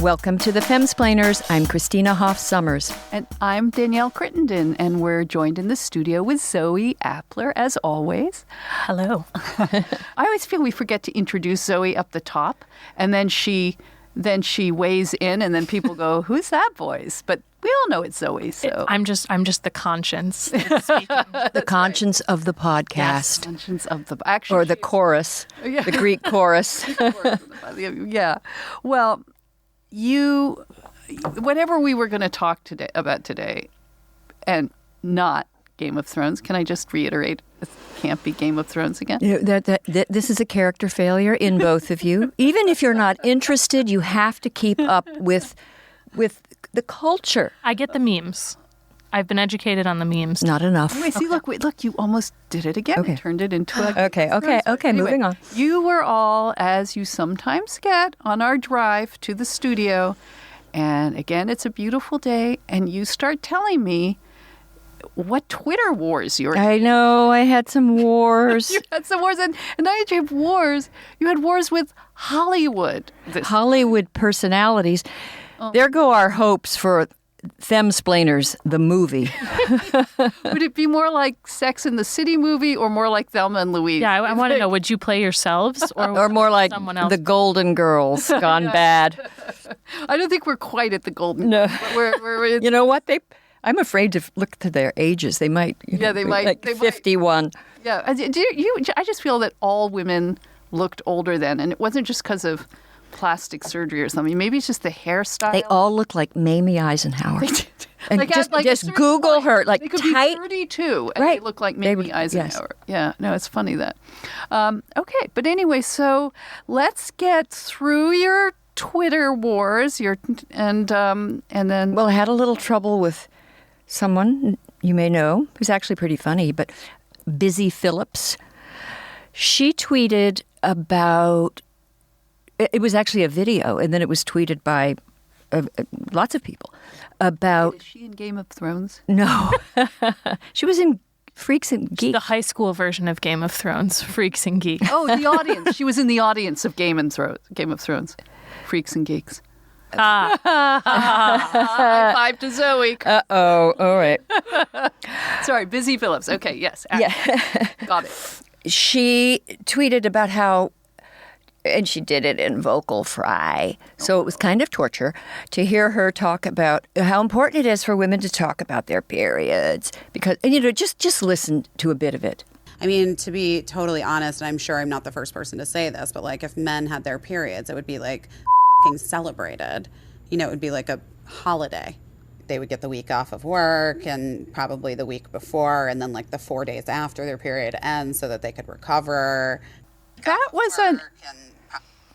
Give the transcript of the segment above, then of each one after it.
Welcome to the Femsplainers. I'm Christina Hoff-Summers. And I'm Danielle Crittenden, and we're joined in the studio with Zoe Appler, as always. Hello. I always feel we forget to introduce Zoe up the top, and then she weighs in, and then people go, "Who's that voice?" But we all know it's Zoe. So I'm just the conscience speaking. The conscience of the podcast. Yes, conscience of the actually, or the chorus, the Greek chorus. Yeah. Well, whatever we were going to talk about today, and not Game of Thrones. Can I just reiterate? It can't be Game of Thrones again. This is a character failure in both of you. Even if you're not interested, you have to keep up with the culture. I get the memes. I've been educated on the memes. Not enough. Anyway, see, look, you almost did it again. Okay. You turned it into a... Okay, Anyway, moving on. You were all, as you sometimes get, on our drive to the studio. And again, it's a beautiful day. And you start telling me what Twitter wars you're in. I know. I had some wars. You had some wars. And now you have wars. You had wars with Hollywood. Hollywood personalities. Oh. There go our hopes for Femsplainers, the movie. Would it be more like Sex and the City movie or more like Thelma and Louise? Yeah, I want to know, would you play yourselves or more like someone else? The Golden Girls gone bad? I don't think we're quite at the Golden No. We're you know what? I'm afraid to look to their ages. They might. They might. Like they 51. Might. Yeah. I just feel that all women looked older then, and it wasn't just because of plastic surgery or something. Maybe it's just the hairstyle. They all look like Mamie Eisenhower. And just Google her, like they could tight. Be 32, and right. they look like Mamie Eisenhower. Yes. Yeah, no, it's funny that. Okay, but anyway, so let's get through your Twitter wars. And then. Well, I had a little trouble with someone you may know who's actually pretty funny, but Busy Phillips. She tweeted about. It was actually a video, and then it was tweeted by lots of people about... Is she in Game of Thrones? No. She was in Freaks and Geeks. The high school version of Game of Thrones, Freaks and Geeks. Oh, the audience. She was in the audience of Game of Thrones. Freaks and Geeks. High five to Zoe. Uh-oh. All right. Sorry, Busy Phillips. Okay, yes. Yeah. Got it. She tweeted about how... And she did it in vocal fry. So it was kind of torture to hear her talk about how important it is for women to talk about their periods. Because, and just listen to a bit of it. I mean, to be totally honest, and I'm sure I'm not the first person to say this, but like if men had their periods, it would be like fucking celebrated. It would be like a holiday. They would get the week off of work and probably the week before and then like the 4 days after their period ends so that they could recover. That was an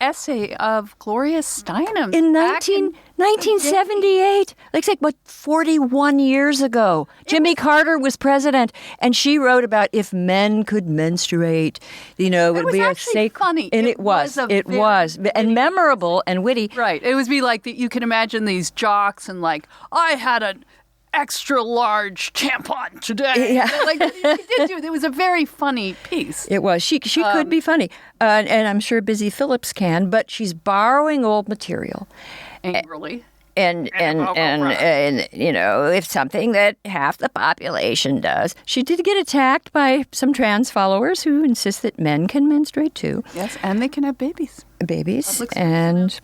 essay of Gloria Steinem in 1978. It's like, 41 years ago. Jimmy Carter was president, and she wrote about if men could menstruate, it would be a sacred. Funny. And it was. And memorable and witty. Right. It would be like, you can imagine these jocks and like, I had an extra large tampon today. Yeah. It was a very funny piece. It was. She could be funny. And I'm sure Busy Phillips can, but she's borrowing old material. Angrily. And if something that half the population does. She did get attacked by some trans followers who insist that men can menstruate too. Yes, and they can have babies. Babies and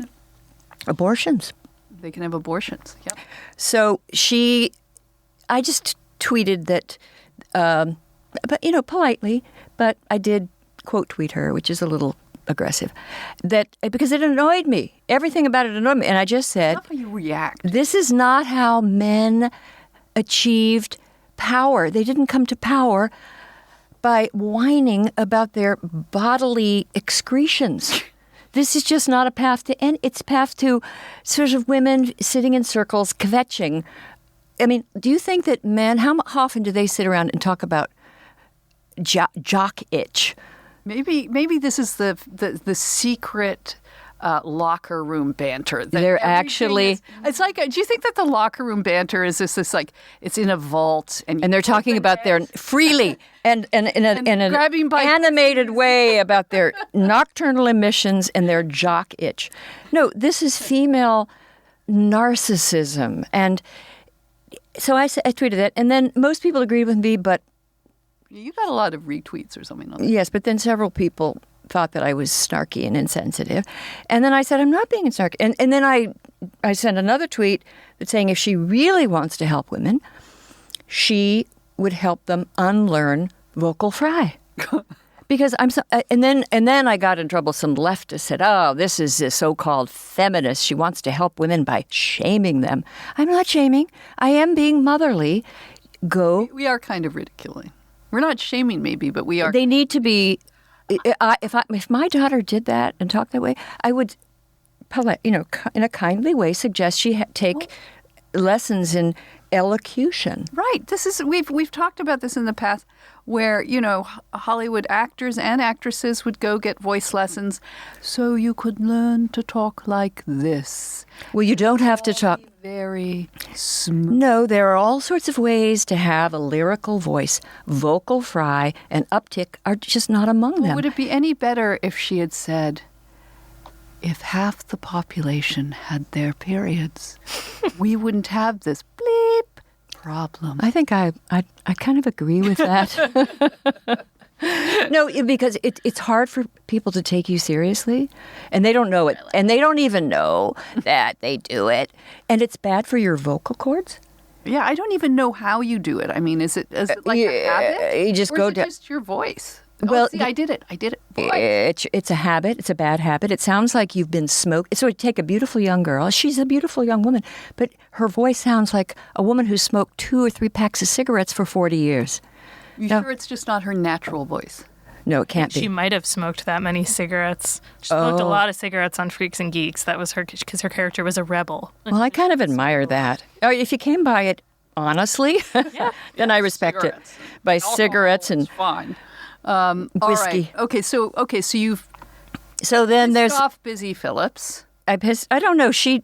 abortions. They can have abortions. Yep. So I just tweeted that, but politely, but I did quote tweet her, which is a little aggressive, that because it annoyed me. Everything about it annoyed me, and I just said, "How you react? This is not how men achieved power. They didn't come to power by whining about their bodily excretions." This is just not a path to end. It's a path to sort of women sitting in circles, kvetching. I mean, do you think that men, how often do they sit around and talk about jock itch? Maybe this is the secret locker room banter. They're actually... It's like, do you think that the locker room banter is this like, it's in a vault and they're talking about their freely and in an animated way about their nocturnal emissions and their jock itch. No, this is female narcissism. And so I tweeted that, and then most people agreed with me, but You got a lot of retweets or something on that. yes, but then several people thought that I was snarky and insensitive. And then I said, I'm not being snarky. And then I sent another tweet that's saying if she really wants to help women, she would help them unlearn vocal fry. Because and then I got in trouble. Some leftists said, "Oh, this is a so-called feminist. She wants to help women by shaming them." I'm not shaming. I am being motherly. We are kind of ridiculing. We're not shaming, maybe, but we are. They need to be. If my daughter did that and talked that way, I would, in a kindly way, suggest she take lessons in elocution. Right. We've talked about this in the past, where Hollywood actors and actresses would go get voice lessons, so you could learn to talk like this. Well, you don't have to talk Very smooth. No, there are all sorts of ways to have a lyrical voice. Vocal fry and uptick are just not among them. Would it be any better if she had said, if half the population had their periods, we wouldn't have this bleep problem? I think I kind of agree with that. No, because it's hard for people to take you seriously, and they don't know it, and they don't even know that they do it, and it's bad for your vocal cords. Yeah, I don't even know how you do it. I mean, is it like a habit? You just or go is it down. just your voice? Well, see, I did it. Voice. It's a habit. It's a bad habit. It sounds like you've been smoked. So take a beautiful young girl. She's a beautiful young woman, but her voice sounds like a woman who smoked 2 or 3 packs of cigarettes for 40 years. You sure it's just not her natural voice? No, it can't be. She might have smoked that many cigarettes. She smoked a lot of cigarettes on Freaks and Geeks. That was her, because her character was a rebel. Well, I kind of admire that. If you came by it honestly, then I respect cigarettes. it. By cigarettes and It's fine. whiskey. All right. Okay, so you've So then there's off Busy Phillips. I don't know. She's.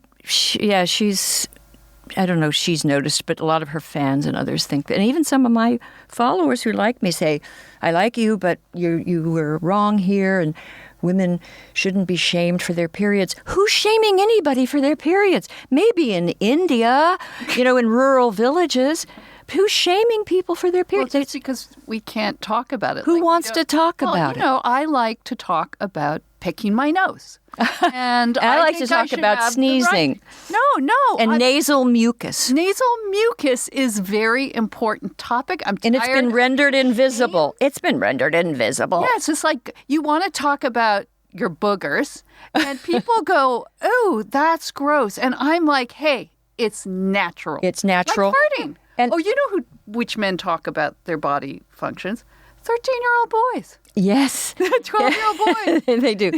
I don't know if she's noticed, but a lot of her fans and others think that. And even some of my followers who like me say, I like you, but you were wrong here, and women shouldn't be shamed for their periods. Who's shaming anybody for their periods? Maybe in India, in rural villages. Who's shaming people for their periods? Well, it's because we can't talk about it. Who wants to talk about it? I like to talk about picking my nose. And I like think to talk should about have the sneezing. right- No. And nasal mucus. Nasal mucus is a very important topic. I'm tired. And it's been rendered invisible. It's been rendered invisible. Yeah, it's just like you want to talk about your boogers, and people go, "Oh, that's gross," and I'm like, "Hey, it's natural. It's natural. Like farting." And- you know which men talk about their body functions? 13-year-old boys. Yes. 12-year-old boys. They do.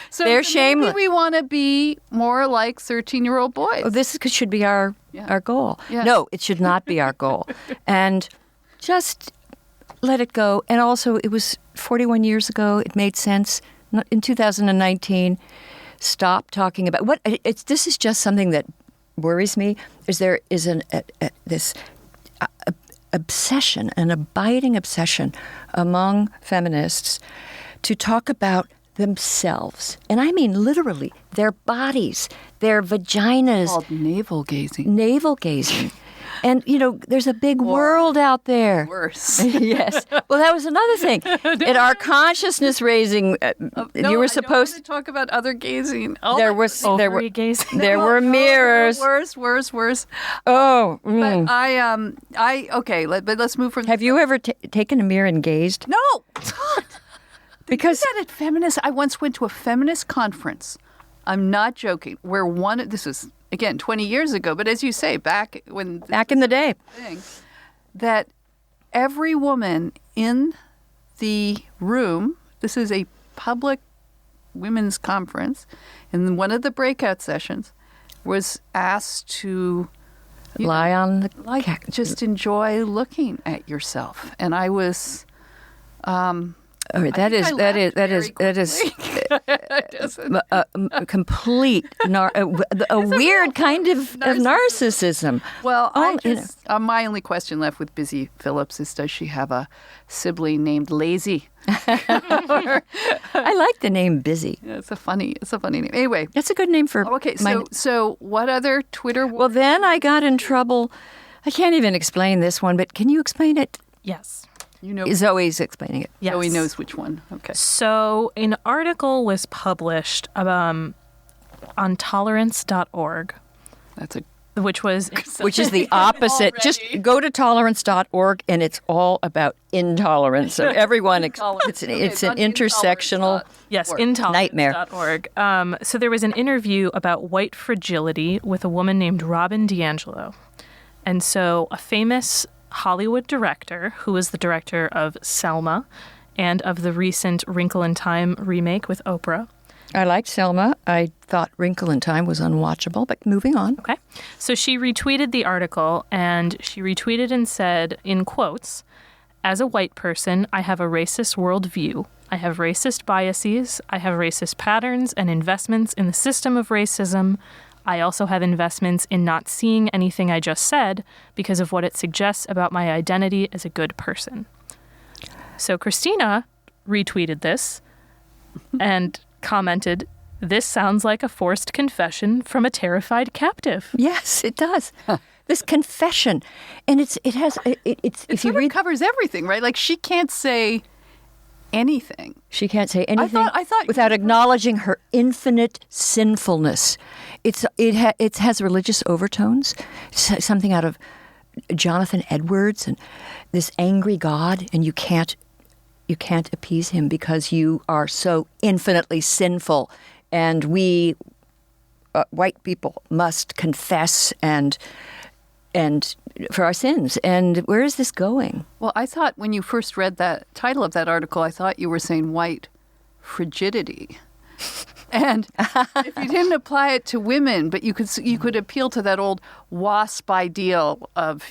So They're maybe shameless. we want to be more like 13-year-old boys. Oh, this should be our goal. Yeah. No, it should not be our goal. And just let it go. And also, it was 41 years ago. It made sense. In 2019, stop talking about what. This is just something that worries me. There is this obsession, an abiding obsession among feminists to talk about themselves. And I mean literally their bodies, their vaginas. Called navel gazing. Navel gazing. And, there's a big world out there. Worse. Yes. Well, that was another thing. In our consciousness raising, you were supposed to talk about other gazing. there were gazing. there were mirrors. Worse. Oh. But okay. But let's move from. Have you ever taken a mirror and gazed? No. Because Is that at feminist? I once went to a feminist conference. I'm not joking. Where this was again 20 years ago, but as you say, back in the day, that every woman in the room. This is a public women's conference, and one of the breakout sessions was asked to lie on the just enjoy looking at yourself. And I was All right, that is a complete a weird kind of narcissism. Well, my only question left with Busy Phillips is, does she have a sibling named Lazy? I like the name Busy. Yeah, it's a funny name. Anyway, that's a good name for. Okay, so what other Twitter? Well, then I got in trouble. I can't even explain this one, but can you explain it? Yes. Zoe's explaining it. Yes. Zoe knows which one. Okay. So an article was published on tolerance.org. Which is the opposite. Just go to tolerance.org and it's all about intolerance. So everyone, it's an intersectional nightmare. Intolerance.org. So there was an interview about white fragility with a woman named Robin DiAngelo. And so a famous Hollywood director who was the director of Selma and of the recent Wrinkle in Time remake with Oprah. I liked Selma. I thought Wrinkle in Time was unwatchable, but moving on. Okay. So she retweeted the article, and she retweeted and said, in quotes, "As a white person, I have a racist worldview. I have racist biases. I have racist patterns and investments in the system of racism. I also have investments in not seeing anything I just said because of what it suggests about my identity as a good person." So Christina retweeted this and commented, "This sounds like a forced confession from a terrified captive." Yes, it does. This confession, and it if you read, covers everything, right? Like she can't say anything. She can't say anything I thought without acknowledging her infinite sinfulness. It has religious overtones, something out of Jonathan Edwards and this angry God, and you can't appease him because you are so infinitely sinful, and we white people must confess and for our sins. And where is this going? Well, I thought when you first read that title of that article, I thought you were saying white frigidity. And if you didn't apply it to women, but you could appeal to that old WASP ideal of,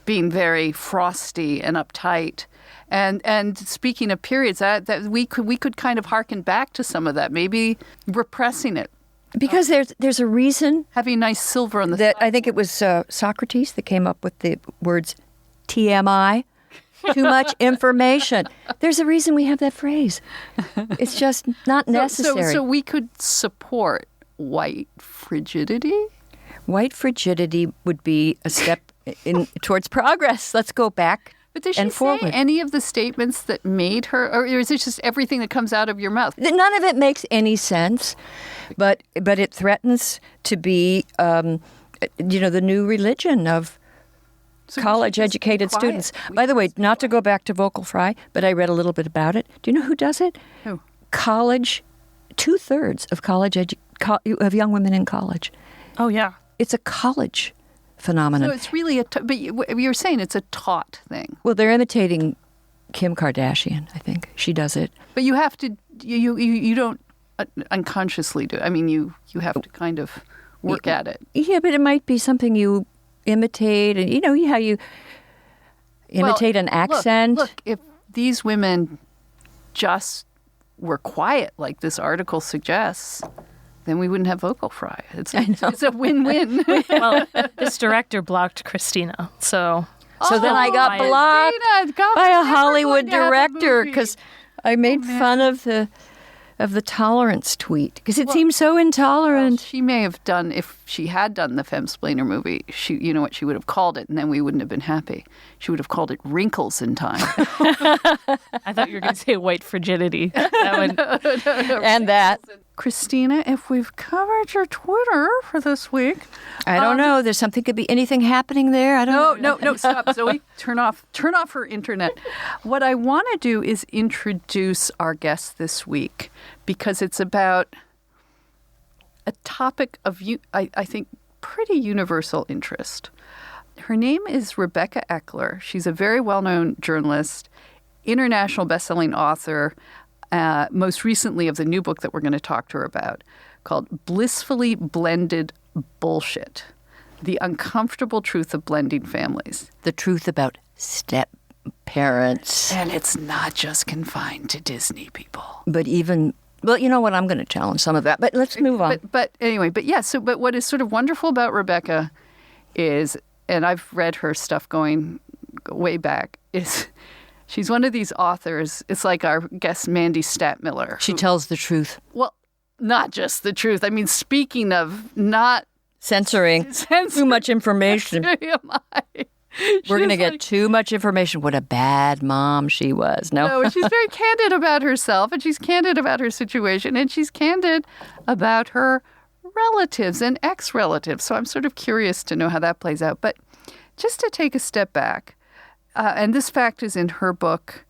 being very frosty and uptight. And speaking of periods, that we could kind of hearken back to some of that, maybe repressing it. Because there's a reason. Having nice silver on the that side. I think it was Socrates that came up with the words TMI, too much information. There's a reason we have that phrase. It's just not necessary. So we could support white frigidity? White frigidity would be a step towards progress. Let's go back. But does she say any of the statements that made her, or is it just everything that comes out of your mouth? None of it makes any sense, but it threatens to be, the new religion of college-educated students. By the way, not to go back to vocal fry, but I read a little bit about it. Do you know who does it? Who? College. 2/3 of young women in college. Oh yeah, it's a college phenomenon. So it's really but you're saying it's a taught thing. Well, they're imitating Kim Kardashian, I think. She does it. But you have to, you don't unconsciously do it. I mean, you have to kind of work at it. Yeah, but it might be something you imitate, and how you imitate an accent. Look, if these women just were quiet, like this article suggests, then we wouldn't have vocal fry. It's a win-win. Well, this director blocked Christina, so then I got blocked by a Hollywood director because I made fun of the tolerance tweet because it seemed so intolerant. Well, she may have done, if she had done the Femsplainer movie, you know what she would have called it, and then we wouldn't have been happy. She would have called it Wrinkles in Time. I thought you were going to say white frigidity. And that. Christina, if we've covered your Twitter for this week. I don't know. There's could be anything happening there. I don't know. No, stop. Zoe, turn off her internet. What I want to do is introduce our guest this week because it's about a topic of, I think, pretty universal interest. Her name is Rebecca Eckler. She's a very well-known journalist, international best-selling author, most recently of the new book that we're going to talk to her about, called Blissfully Blended Bullshit, The Uncomfortable Truth of Blending Families. The truth about step parents. And it's not just confined to Disney people. But even, well, you know what? I'm going to challenge some of that. But let's move on. But anyway, but what is sort of wonderful about Rebecca is, and I've read her stuff going way back, is she's one of these authors. It's like our guest Mandy Statmiller. She tells the truth. Well, not just the truth. I mean, speaking of not Censoring too much information. We're going to get like, too much information. What a bad mom she was. No, she's very candid about herself, and she's candid about her situation, and she's candid about her relatives and ex-relatives. So I'm sort of curious to know how that plays out. But just to take a step back, and this fact is in her book,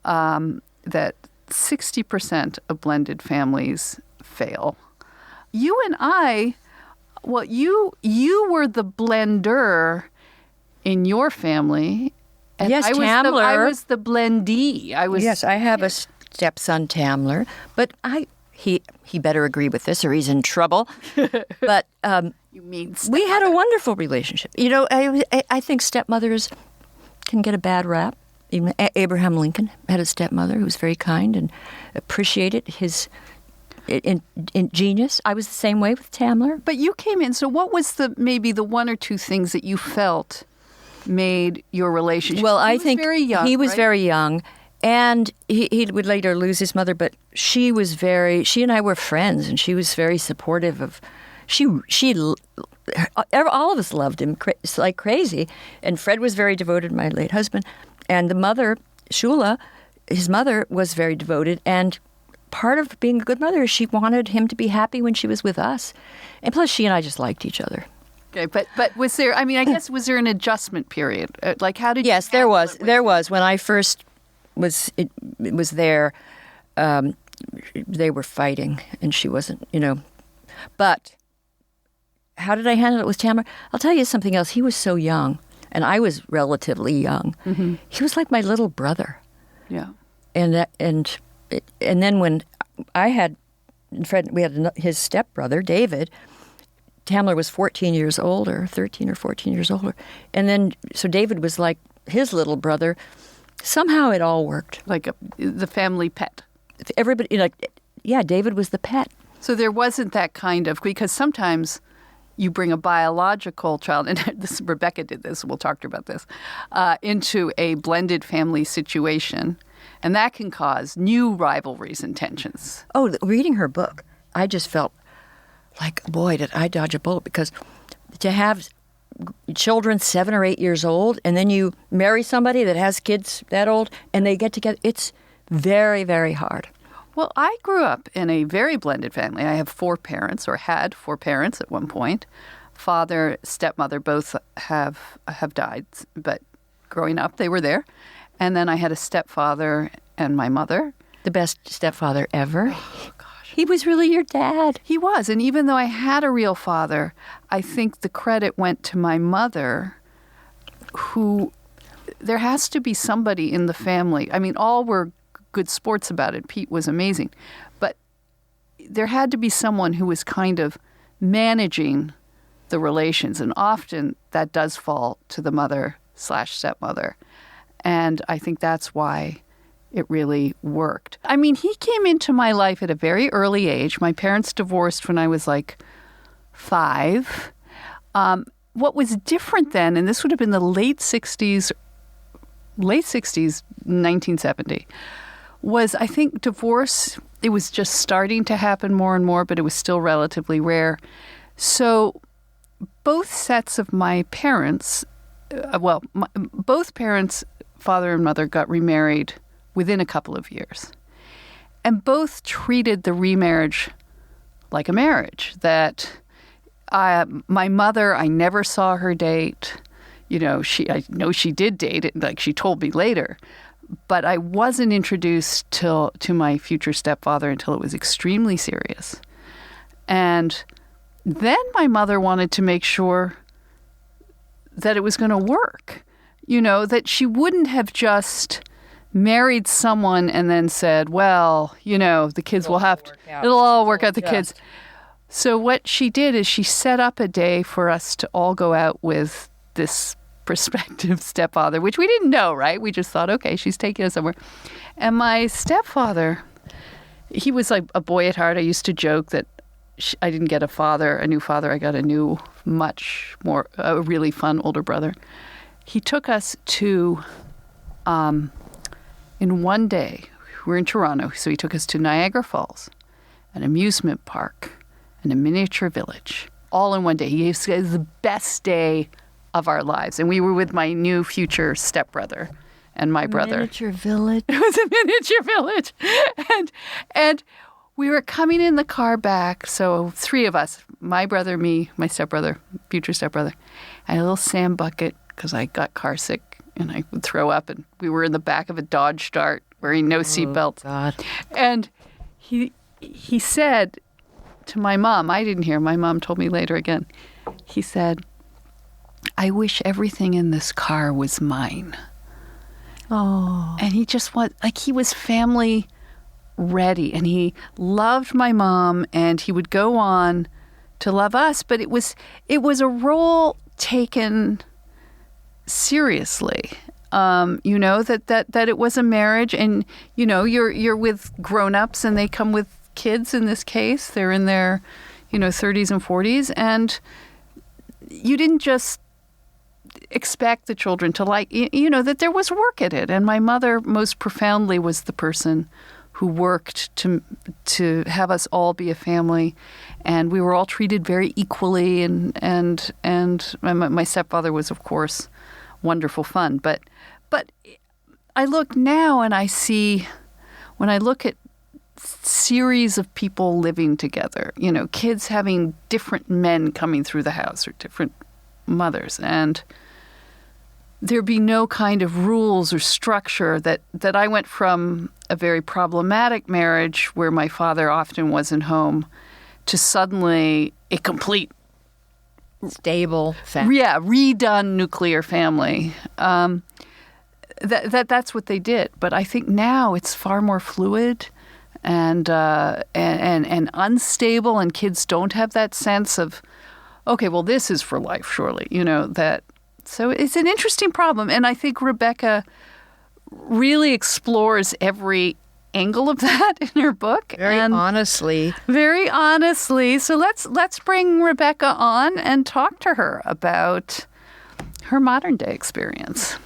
that 60% of blended families fail. You and I, well, you were the blender in your family. And yes, I was the blendee. Yes, I have a stepson, Tamler, but he better agree with this or he's in trouble. But you mean we had a wonderful relationship. You know, I think stepmothers can get a bad rap. Even Abraham Lincoln had a stepmother who was very kind and appreciated his genius. I was the same way with Tamler. But you came in, so what was maybe the one or two things that you felt made your relationship? Well, I think very young, he was right? very young, and he would later lose his mother. But she and I were friends, and she was very supportive of. All of us loved him like crazy, and Fred was very devoted. My late husband, and the mother, Shula, his mother was very devoted, and part of being a good mother is she wanted him to be happy when she was with us, and plus she and I just liked each other. Okay, but was there? I mean, I guess was there an adjustment period? Like, how did? Yes, there was. There was when I first was there. They were fighting, and she wasn't. But how did I handle it with Tamara? I'll tell you something else. He was so young, and I was relatively young. Mm-hmm. He was like my little brother. Yeah. And then when I had Fred, we had his stepbrother David. Tamler was 13 or 14 years older. And then, so David was like his little brother. Somehow it all worked. Like the family pet. Everybody, David was the pet. So there wasn't that kind of, because sometimes you bring a biological child, and Rebecca did this, we'll talk to her about this, into a blended family situation, and that can cause new rivalries and tensions. Oh, reading her book, I just felt like, boy, did I dodge a bullet, because to have children 7 or 8 years old, and then you marry somebody that has kids that old, and they get together, it's very, very hard. Well, I grew up in a very blended family. I have 4 parents, or had 4 parents at one point. Father, stepmother, both have died, but growing up, they were there. And then I had a stepfather and my mother. The best stepfather ever. Oh, gosh. He was really your dad. He was. And even though I had a real father, I think the credit went to my mother, who, there has to be somebody in the family. I mean, all were good sports about it. Pete was amazing. But there had to be someone who was kind of managing the relations. And often that does fall to the mother/stepmother. And I think that's why it really worked. I mean, he came into my life at a very early age. My parents divorced when I was like 5. What was different then, and this would have been the late 60s, 1970, was I think divorce, it was just starting to happen more and more, but it was still relatively rare. So both sets of my parents, both parents, father and mother, got remarried within a couple of years. And both treated the remarriage like a marriage. That my mother, I never saw her date. I know she did date it, like she told me later. But I wasn't introduced to my future stepfather until it was extremely serious. And then my mother wanted to make sure that it was going to work. That she wouldn't have just married someone and then said, well, the kids will have to, it'll all work out, the kids. So what she did is she set up a day for us to all go out with this prospective stepfather, which we didn't know, right? We just thought, okay, she's taking us somewhere. And my stepfather, he was like a boy at heart. I used to joke that I didn't get a new father. I got a new, much more, a really fun older brother. He took us to, in one day, we were in Toronto, so he took us to Niagara Falls, an amusement park, and a miniature village, all in one day. He said it was the best day of our lives. And we were with my new future stepbrother and my brother. Miniature village. It was a miniature village. And we were coming in the car back, so three of us, my brother, me, my stepbrother, future stepbrother. I had a little sand bucket because I got car sick and I would throw up. And we were in the back of a Dodge Dart wearing no seatbelts. God. And he said to my mom, I didn't hear, my mom told me later again, he said, I wish everything in this car was mine. Oh. And he just he was family ready, and he loved my mom, and he would go on to love us, but it was a role taken seriously. That it was a marriage, and you're with grown-ups, and they come with kids. In this case, they're in their 30s and 40s, and you didn't just expect the children to that there was work at it. And my mother most profoundly was the person who worked to have us all be a family, and we were all treated very equally, and my stepfather was, of course, wonderful fun. But I look now and I see, when I look at series of people living together, kids having different men coming through the house or different mothers, and there be no kind of rules or structure that I went from a very problematic marriage where my father often wasn't home to suddenly a complete Stable family. Yeah, redone nuclear family. That's what they did. But I think now it's far more fluid and unstable, and kids don't have that sense of, okay, well, this is for life, surely. So it's an interesting problem, and I think Rebecca really explores every angle of that in her book. Very honestly. So let's bring Rebecca on and talk to her about her modern day experience.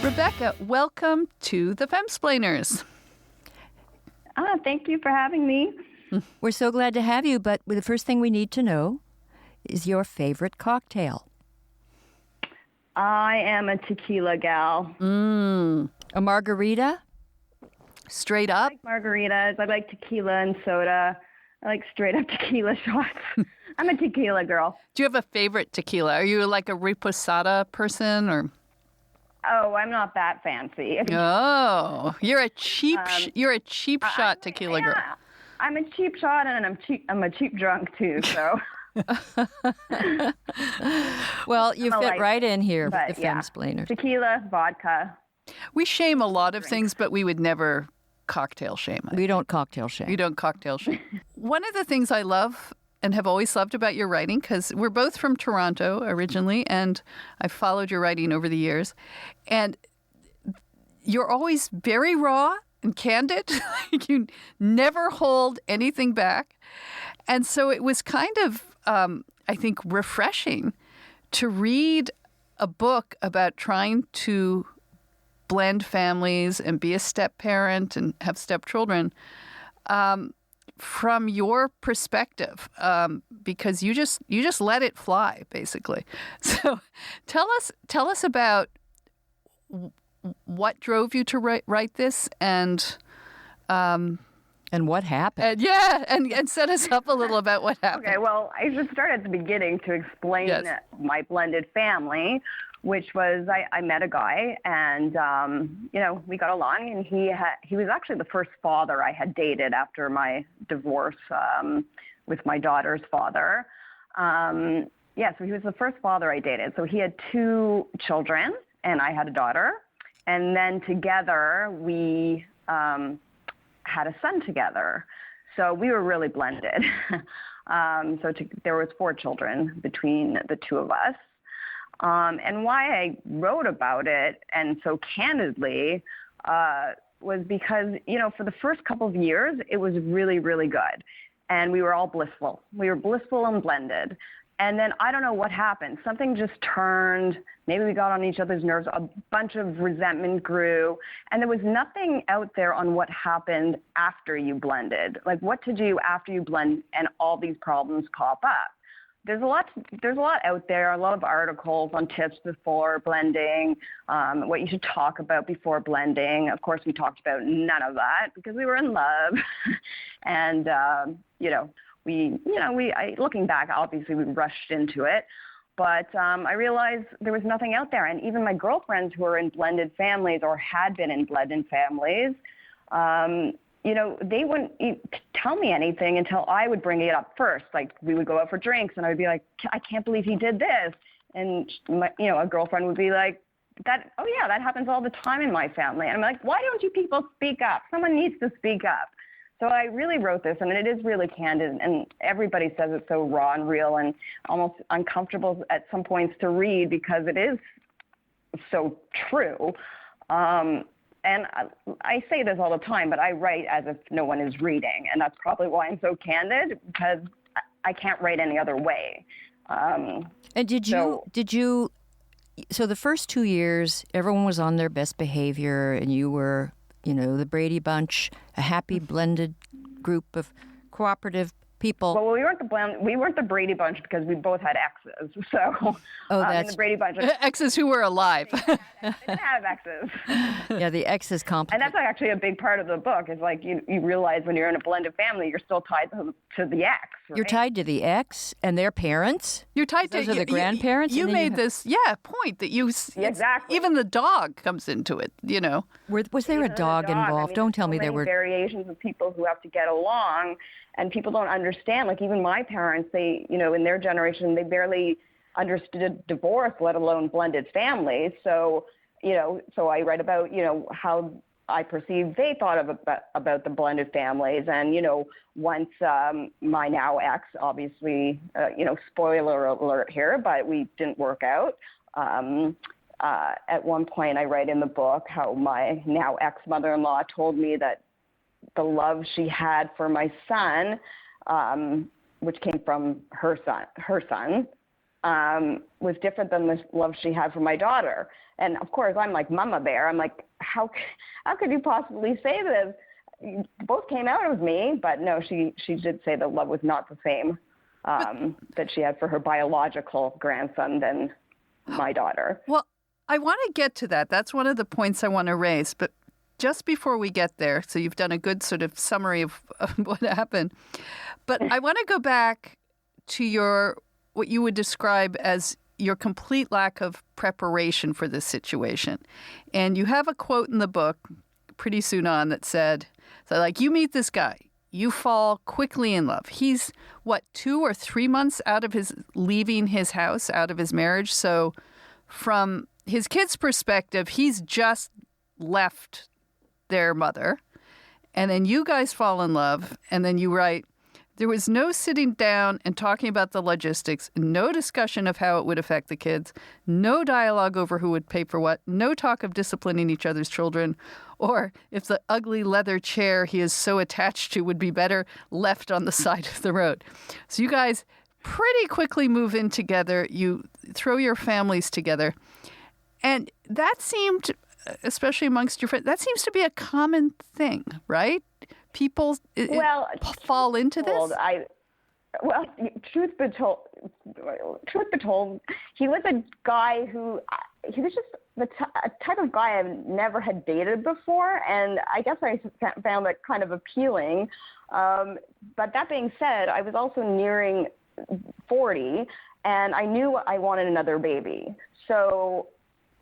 Rebecca, welcome to the Femsplainers. Thank you for having me. We're so glad to have you, but the first thing we need to know is your favorite cocktail. I am a tequila gal. A margarita? Straight I up? like margaritas. I like tequila and soda. I like straight up tequila shots. I'm a tequila girl. Do you have a favorite tequila? Are you like a reposada person or? Oh, I'm not that fancy. Oh, you're a cheap shot tequila girl. Yeah, I'm a cheap shot, and I'm a cheap drunk too. So. Well, you fit right in here But, with the yeah. Femsplainers. Tequila, vodka. We shame a lot of things, but we would never cocktail shame. We don't cocktail shame. You don't cocktail shame. One of the things I love and have always loved about your writing, because we're both from Toronto originally, and I've followed your writing over the years, and you're always very raw and candid. You never hold anything back. And so it was kind of, I think, refreshing to read a book about trying to blend families and be a step-parent and have stepchildren from your perspective, because you just let it fly, basically. So tell us about what drove you to write this and what happened? And set us up a little about what happened. Okay, well, I should start at the beginning to explain Yes. my blended family, which was I met a guy, and we got along, and he was actually the first father I had dated after my divorce with my daughter's father. So he was the first father I dated. So he had 2 children, and I had a daughter, and then together we had a son together. So we were really blended. There was 4 children between the 2 of us. And why I wrote about it, and so candidly, was because, for the first couple of years, it was really, really good. And we were all blissful. We were blissful and blended. And then I don't know what happened. Something just turned. Maybe we got on each other's nerves. A bunch of resentment grew. And there was nothing out there on what happened after you blended. Like what to do after you blend and all these problems pop up. There's a lot out there, a lot of articles on tips before blending, what you should talk about before blending. Of course, we talked about none of that because we were in love. And, looking back, obviously we rushed into it, but I realized there was nothing out there. And even my girlfriends who were in blended families or had been in blended families, they wouldn't tell me anything until I would bring it up first. Like we would go out for drinks and I would be like, I can't believe he did this. And a girlfriend would be like, that happens all the time in my family. And I'm like, why don't you people speak up? Someone needs to speak up. So I really wrote this, and it is really candid, and everybody says it's so raw and real and almost uncomfortable at some points to read because it is so true. And I say this all the time, but I write as if no one is reading, and that's probably why I'm so candid, because I can't write any other way. And so the first 2 years, everyone was on their best behavior, and you were, the Brady Bunch, a happy blended group of cooperative people. Well, we weren't the Brady Bunch because we both had exes. So that's the Brady Bunch. Exes who were alive. They didn't have exes. Yeah, the exes complicated. And that's actually a big part of the book is like you realize when you're in a blended family, you're still tied to the ex. Right? You're tied to the ex and their parents. You're tied to those are the grandparents. You made this point that exactly. Even the dog comes into it. Was there a dog involved? I mean, Don't tell me there were variations of people who have to get along, and people don't understand. Like even my parents, they in their generation, they barely understood divorce, let alone blended families. So so I write about how I perceived they thought about the blended families, and once my now ex, obviously, spoiler alert here, but we didn't work out. At one point, I write in the book how my now ex-mother-in-law told me that the love she had for my son, which came from her son, was different than the love she had for my daughter. And of course, I'm like Mama Bear. I'm like, how could you possibly say this? Both came out of me, but no, she did say the love was not the same that she had for her biological grandson than my daughter. Well, I want to get to that. That's one of the points I want to raise. But just before we get there, so you've done a good sort of summary of what happened. But I want to go back to what you would describe as your complete lack of preparation for this situation. And you have a quote in the book pretty soon on that said, you meet this guy, you fall quickly in love. He's 2 or 3 months out of leaving his house, out of his marriage. So from his kid's perspective, he's just left their mother. And then you guys fall in love. And then you write, there was no sitting down and talking about the logistics, no discussion of how it would affect the kids, no dialogue over who would pay for what, no talk of disciplining each other's children, or if the ugly leather chair he is so attached to would be better left on the side of the road. So you guys pretty quickly move in together. You throw your families together. And that seemed, especially amongst your friends, that seems to be a common thing, right? People fall into this? Truth be told, he was a guy who, he was just the type of guy I've never had dated before, and I guess I found that kind of appealing. But that being said, I was also nearing 40, and I knew I wanted another baby. So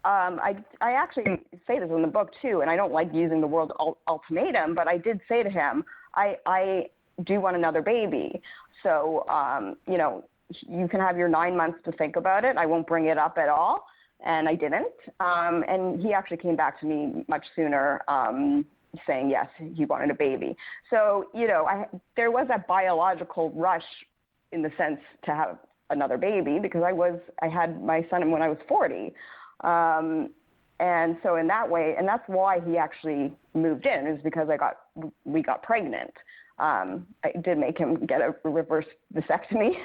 I actually say this in the book too, and I don't like using the word ultimatum, but I did say to him, I do want another baby. So, you can have your 9 months to think about it. I won't bring it up at all. And I didn't. And he actually came back to me much sooner, saying yes, he wanted a baby. So, there was a biological rush in the sense to have another baby because I had my son when I was 40. And so in that way, and that's why he actually moved in, is because we got pregnant. I did make him get a reverse vasectomy.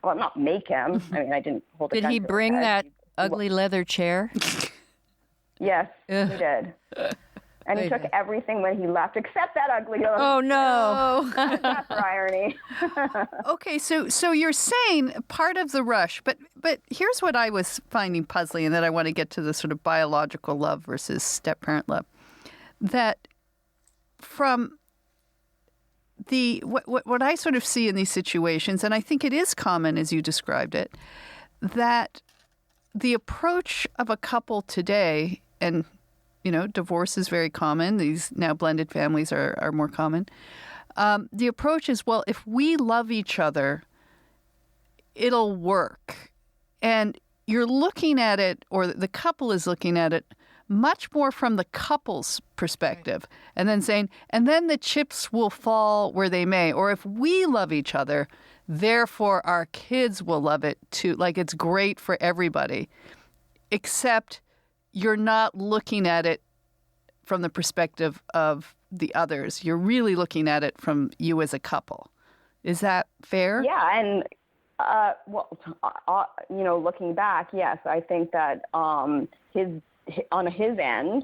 Well, not make him. I mean, I didn't hold. Did he bring that ugly leather chair? Yes, he did. And he took everything when he left, except that ugly leather chair. Oh no! That's for irony. Okay, so you're saying part of the rush, but here's what I was finding puzzling, and then I want to get to the sort of biological love versus step-parent love. That from what I sort of see in these situations, and I think it is common as you described it, that the approach of a couple today, and divorce is very common. These now blended families are more common. The approach is, well, if we love each other, it'll work. And you're looking at it, or the couple is looking at it, much more from the couple's perspective, and then saying, and then the chips will fall where they may. Or if we love each other, therefore our kids will love it too. Like, it's great for everybody, except you're not looking at it from the perspective of the others. You're really looking at it from you as a couple. Is that fair? Yeah, and looking back, yes, I think that on his end,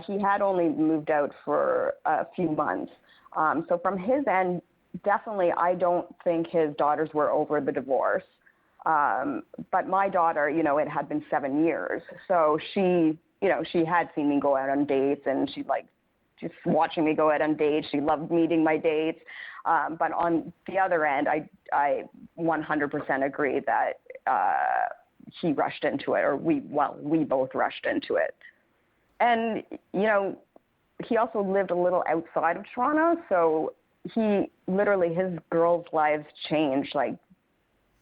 he had only moved out for a few months. So from his end, definitely, I don't think his daughters were over the divorce. But my daughter, it had been 7 years. So she had seen me go out on dates, and she liked just watching me go out on dates. She loved meeting my dates. But on the other end, I 100% agree that he rushed into it, or we both rushed into it. And, he also lived a little outside of Toronto. So his girls' lives changed. Like,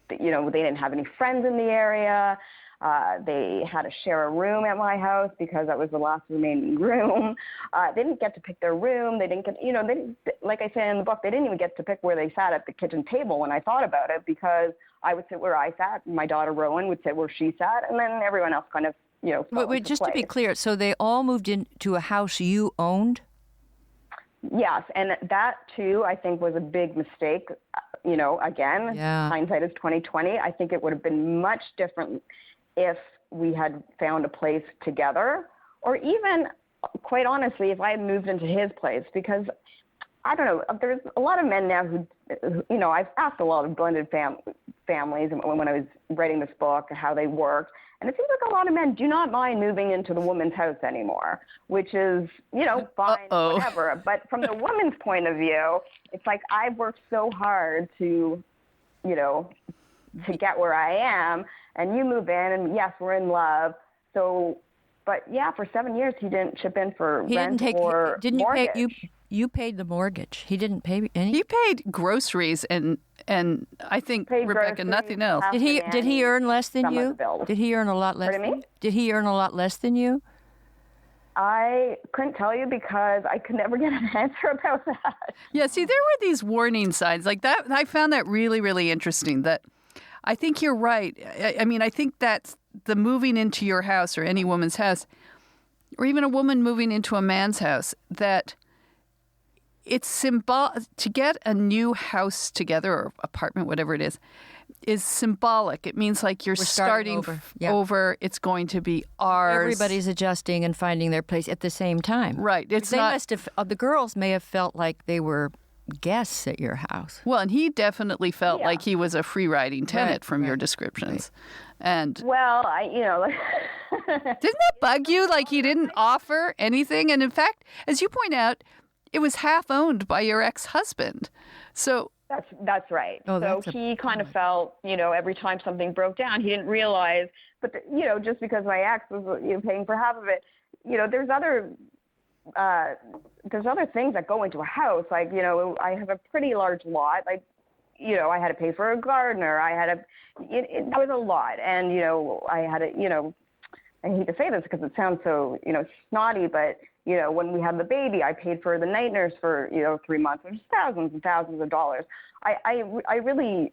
they didn't have any friends in the area. They had to share a room at my house because that was the last remaining room. They didn't get to pick their room. They didn't get, like I said in the book, they didn't even get to pick where they sat at the kitchen table when I thought about it, because I would sit where I sat, my daughter Rowan would sit where she sat, and then everyone else kind of, Wait, just to be clear, so they all moved into a house you owned? Yes, and that too, I think, was a big mistake. Again, Hindsight is 20/20. I think it would have been much different if we had found a place together, or even, quite honestly, if I had moved into his place, because I don't know, there's a lot of men now who I've asked a lot of blended families when I was writing this book how they work, and it seems like a lot of men do not mind moving into the woman's house anymore, which is, fine, whatever. But from the woman's point of view, it's like, I've worked so hard to get where I am, and you move in, and yes, we're in love. So, but yeah, for 7 years, he didn't chip in for rent or mortgage. You paid the mortgage. He didn't pay any. He paid groceries and I think, Rebecca, nothing else. Did he earn less than you? Did he earn a lot less? Did he earn a lot less than you? I couldn't tell you because I could never get an answer about that. Yeah, see, there were these warning signs like that. I found that really, really interesting. That I think you're right. I mean, I think that's the moving into your house or any woman's house, or even a woman moving into a man's house, that it's symbolic. To get a new house together or apartment, whatever it is symbolic. It means like you're starting over. It's going to be ours. Everybody's adjusting and finding their place at the same time. Right. The girls may have felt like they were guests at your house. Well, and he definitely felt like he was a free riding tenant from your descriptions. Right. And well, didn't that bug you? Like, he didn't offer anything, and in fact, as you point out, it was half owned by your ex-husband. So that's right. So he kind of felt, every time something broke down, he didn't realize. but just because my ex was paying for half of it, there's other things that go into a house. Like, I have a pretty large lot. Like, I had to pay for a gardener. That was a lot. And, I had to, I hate to say this because it sounds so, snotty, but, when we had the baby, I paid for the night nurse for, 3 months, which is thousands and thousands of dollars. I really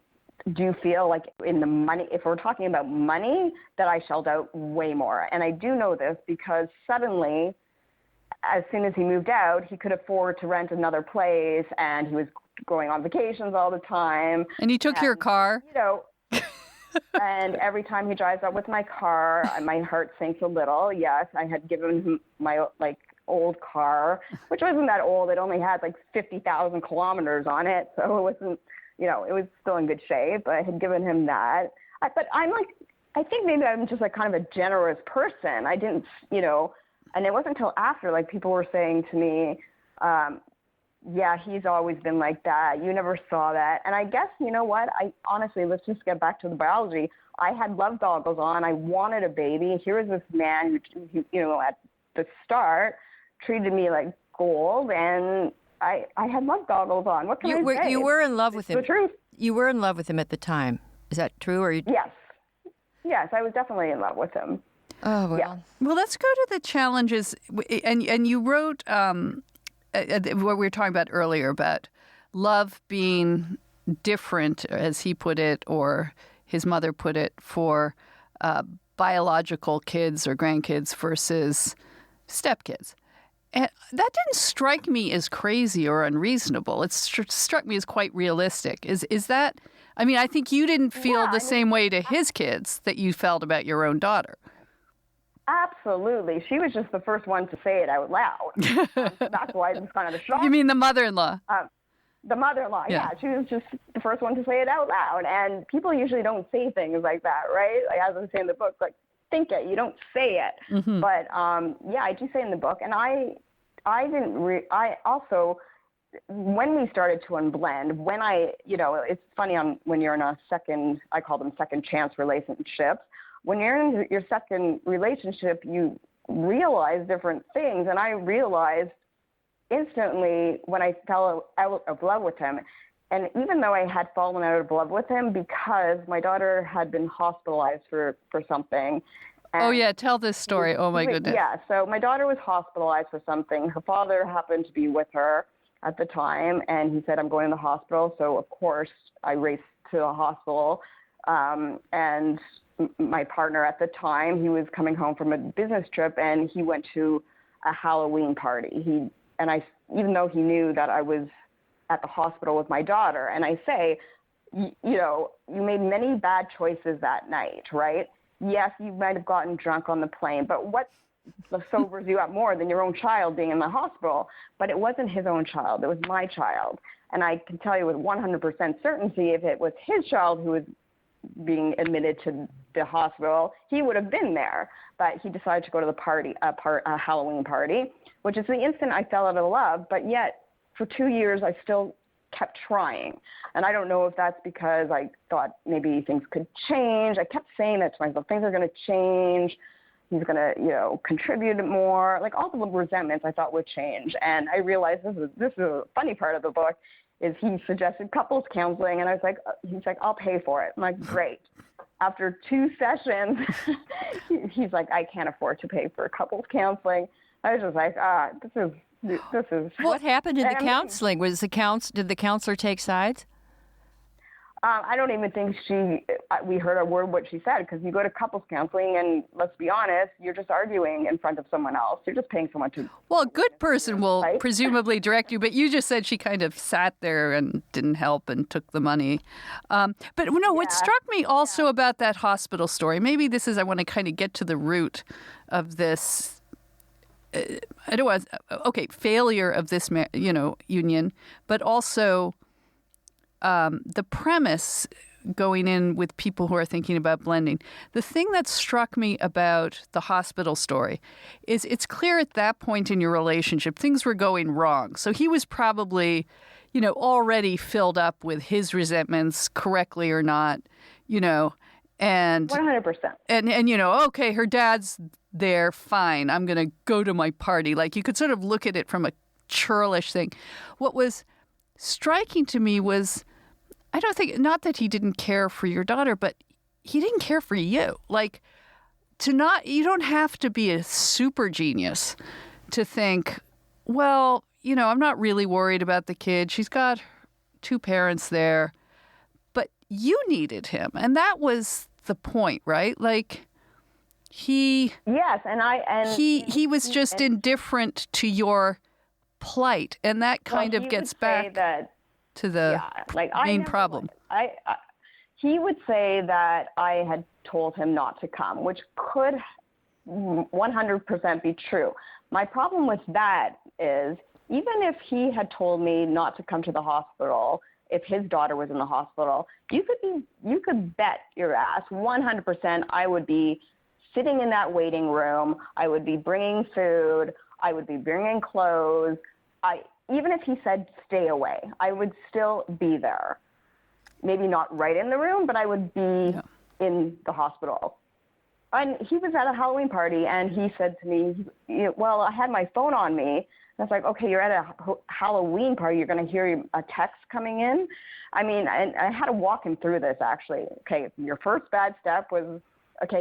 do feel like in the money, if we're talking about money, that I shelled out way more. And I do know this because suddenly, as soon as he moved out, he could afford to rent another place, and he was going on vacations all the time. And he took your car? And every time he drives out with my car, my heart sinks a little. Yes, I had given him my old car, which wasn't that old. It only had 50,000 kilometers on it, so it wasn't, it was still in good shape. I had given him that. But I think maybe I'm just kind of a generous person. I didn't, and it wasn't until after people were saying to me, yeah, he's always been like that. You never saw that. And I guess, you know what? Honestly, let's just get back to the biology. I had love goggles on. I wanted a baby. Here was this man who at the start treated me like gold, and I had love goggles on. What can I say? You were in love with him. It's the truth. You were in love with him at the time. Is that true? Or Yes. Yes, I was definitely in love with him. Oh, well. Yeah. Well, let's go to the challenges. And you wrote what we were talking about earlier about love being different, as he put it, or his mother put it, for biological kids or grandkids versus stepkids. And that didn't strike me as crazy or unreasonable. It struck me as quite realistic. Is that? I mean, I think you didn't feel the same way to his kids that you felt about your own daughter. Absolutely. She was just the first one to say it out loud. So that's why it was kind of a shock. You mean the mother-in-law? The mother-in-law, yeah. She was just the first one to say it out loud. And people usually don't say things like that, right? As I say in the book, think it. You don't say it. Mm-hmm. But, I do say in the book. And I also, when we started to unblend, it's funny when you're in a second, I call them second chance relationships. When you're in your second relationship, you realize different things. And I realized instantly when I fell out of love with him. And even though I had fallen out of love with him because my daughter had been hospitalized for something. Oh, yeah. Tell this story. Oh, my goodness. Yeah. So my daughter was hospitalized for something. Her father happened to be with her at the time. And he said, I'm going to the hospital. So, of course, I raced to the hospital. And my partner at the time, he was coming home from a business trip, and he went to a Halloween party. Even though he knew that I was at the hospital with my daughter, and I say, you made many bad choices that night, right? Yes, you might have gotten drunk on the plane, but what sobers you up more than your own child being in the hospital? But it wasn't his own child. It was my child. And I can tell you with 100% certainty, if it was his child who was being admitted to the hospital, he would have been there. But he decided to go to the party, a Halloween party, which is the instant I fell out of love. But yet, for 2 years, I still kept trying. And I don't know if that's because I thought maybe things could change. I kept saying that to myself, things are going to change. He's going to, contribute more. All the resentments I thought would change. And I realized this is a funny part of the book, is he suggested couples counseling. And I was like, he's like, I'll pay for it. I'm like, great. After 2 sessions, he's like, I can't afford to pay for couples counseling. I was just like, this is. What happened in the counseling? Did the counselor take sides? I don't even think we heard a word what she said, because you go to couples counseling and let's be honest, you're just arguing in front of someone else. You're just paying someone to. Well, a good person will presumably direct you, but you just said she kind of sat there and didn't help and took the money. But what struck me also about that hospital story, maybe this is, I want to kind of get to the root of this. Failure of this, union, but also the premise going in with people who are thinking about blending. The thing that struck me about the hospital story is it's clear at that point in your relationship, things were going wrong. So he was probably, already filled up with his resentments, correctly or not, And 100%. And okay, her dad's there, fine. I'm going to go to my party. Like, you could sort of look at it from a churlish thing. What was striking to me was, I don't think, not that he didn't care for your daughter, but he didn't care for you. Like, you don't have to be a super genius to think, well, I'm not really worried about the kid. She's got 2 parents there, but you needed him. And that was the point, right? Like, he was just indifferent to your plight. And that kind of gets back to the main problem. He would say that I had told him not to come, which could 100% be true. My problem with that is, even if he had told me not to come to the hospital, if his daughter was in the hospital, you could bet your ass 100% I would be sitting in that waiting room. I would be bringing food. I would be bringing clothes. Even if he said stay away, I would still be there. Maybe not right in the room, but I would be in the hospital. And he was at a Halloween party, and he said to me, well, I had my phone on me. And I was like, okay, you're at a Halloween party. You're going to hear a text coming in. I mean, I had to walk him through this, actually. Okay, your first bad step was,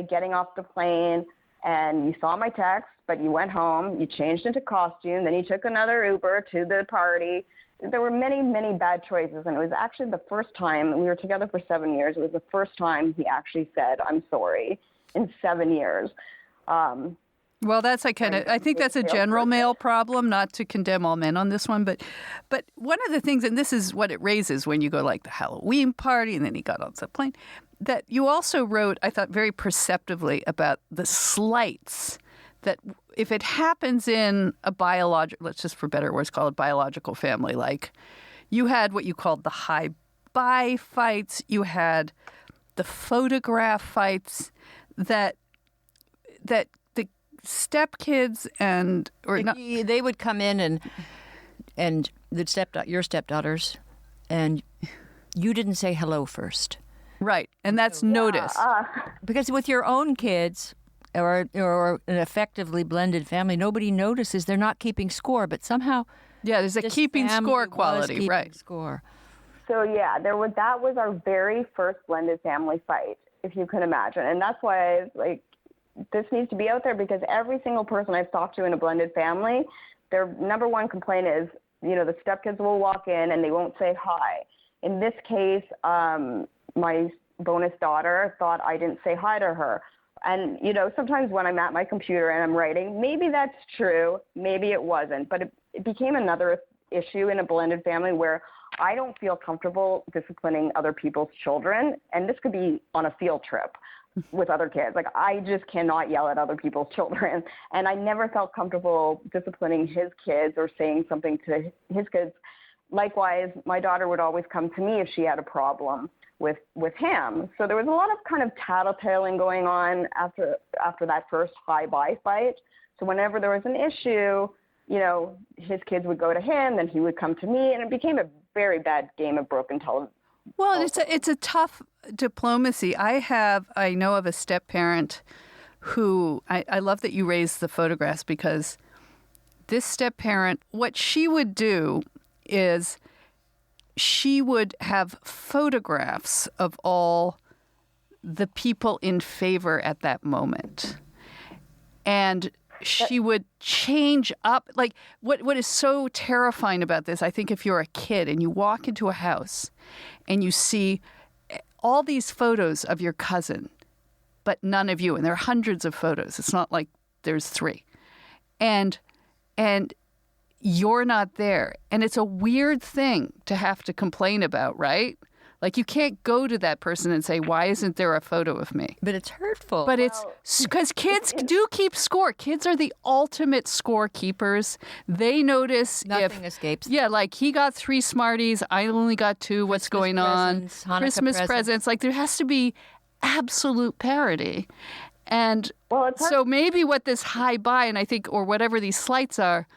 getting off the plane, and you saw my text, but you went home. You changed into costume. Then you took another Uber to the party. There were many, many bad choices, and it was actually the first time. We were together for 7 years. It was the first time he actually said, I'm sorry, in 7 years. Well, that's I think that's a general male problem, not to condemn all men on this one, but one of the things, and this is what it raises when you go like the Halloween party, and then he got on the plane, that you also wrote, I thought, very perceptively about the slights that if it happens in a biological, let's just for better or worse call it biological family, like you had what you called the high-buy fights, you had the photograph fights, that the stepkids they would come in and your stepdaughters, and you didn't say hello first. Right, and that's noticed. Because with your own kids, or an effectively blended family, nobody notices. They're not keeping score, but somehow there's a keeping score quality, right? Score. So that was our very first blended family fight, if you can imagine, and that's why this needs to be out there, because every single person I've talked to in a blended family, their number one complaint is, the stepkids will walk in and they won't say hi. In this case, my bonus daughter thought I didn't say hi to her. And, sometimes when I'm at my computer and I'm writing, maybe that's true, maybe it wasn't. But it became another issue in a blended family where I don't feel comfortable disciplining other people's children. And this could be on a field trip with other kids. Like, I just cannot yell at other people's children. And I never felt comfortable disciplining his kids or saying something to his kids. Likewise, my daughter would always come to me if she had a problem with him. So there was a lot of kind of tattletaling going on after that first high-buy fight. So whenever there was an issue, his kids would go to him, then he would come to me, and it became a very bad game of broken television. Well, it's a tough diplomacy. I know of a step-parent who, I love that you raised the photographs, because this step-parent, what she would do is she would have photographs of all the people in favor at that moment. And she would change up. Like, what is so terrifying about this, I think if you're a kid and you walk into a house and you see all these photos of your cousin, but none of you, and there are hundreds of photos. It's not like there's 3. And you're not there. And it's a weird thing to have to complain about, right? Like, you can't go to that person and say, why isn't there a photo of me? But it's hurtful. But it's because kids do keep score. Kids are the ultimate scorekeepers. They notice nothing escapes. Yeah, like, he got 3 Smarties, I only got 2. What's going on? Christmas presents. Like, there has to be absolute parity. And so maybe what this high buy, and I think, or whatever these slights are,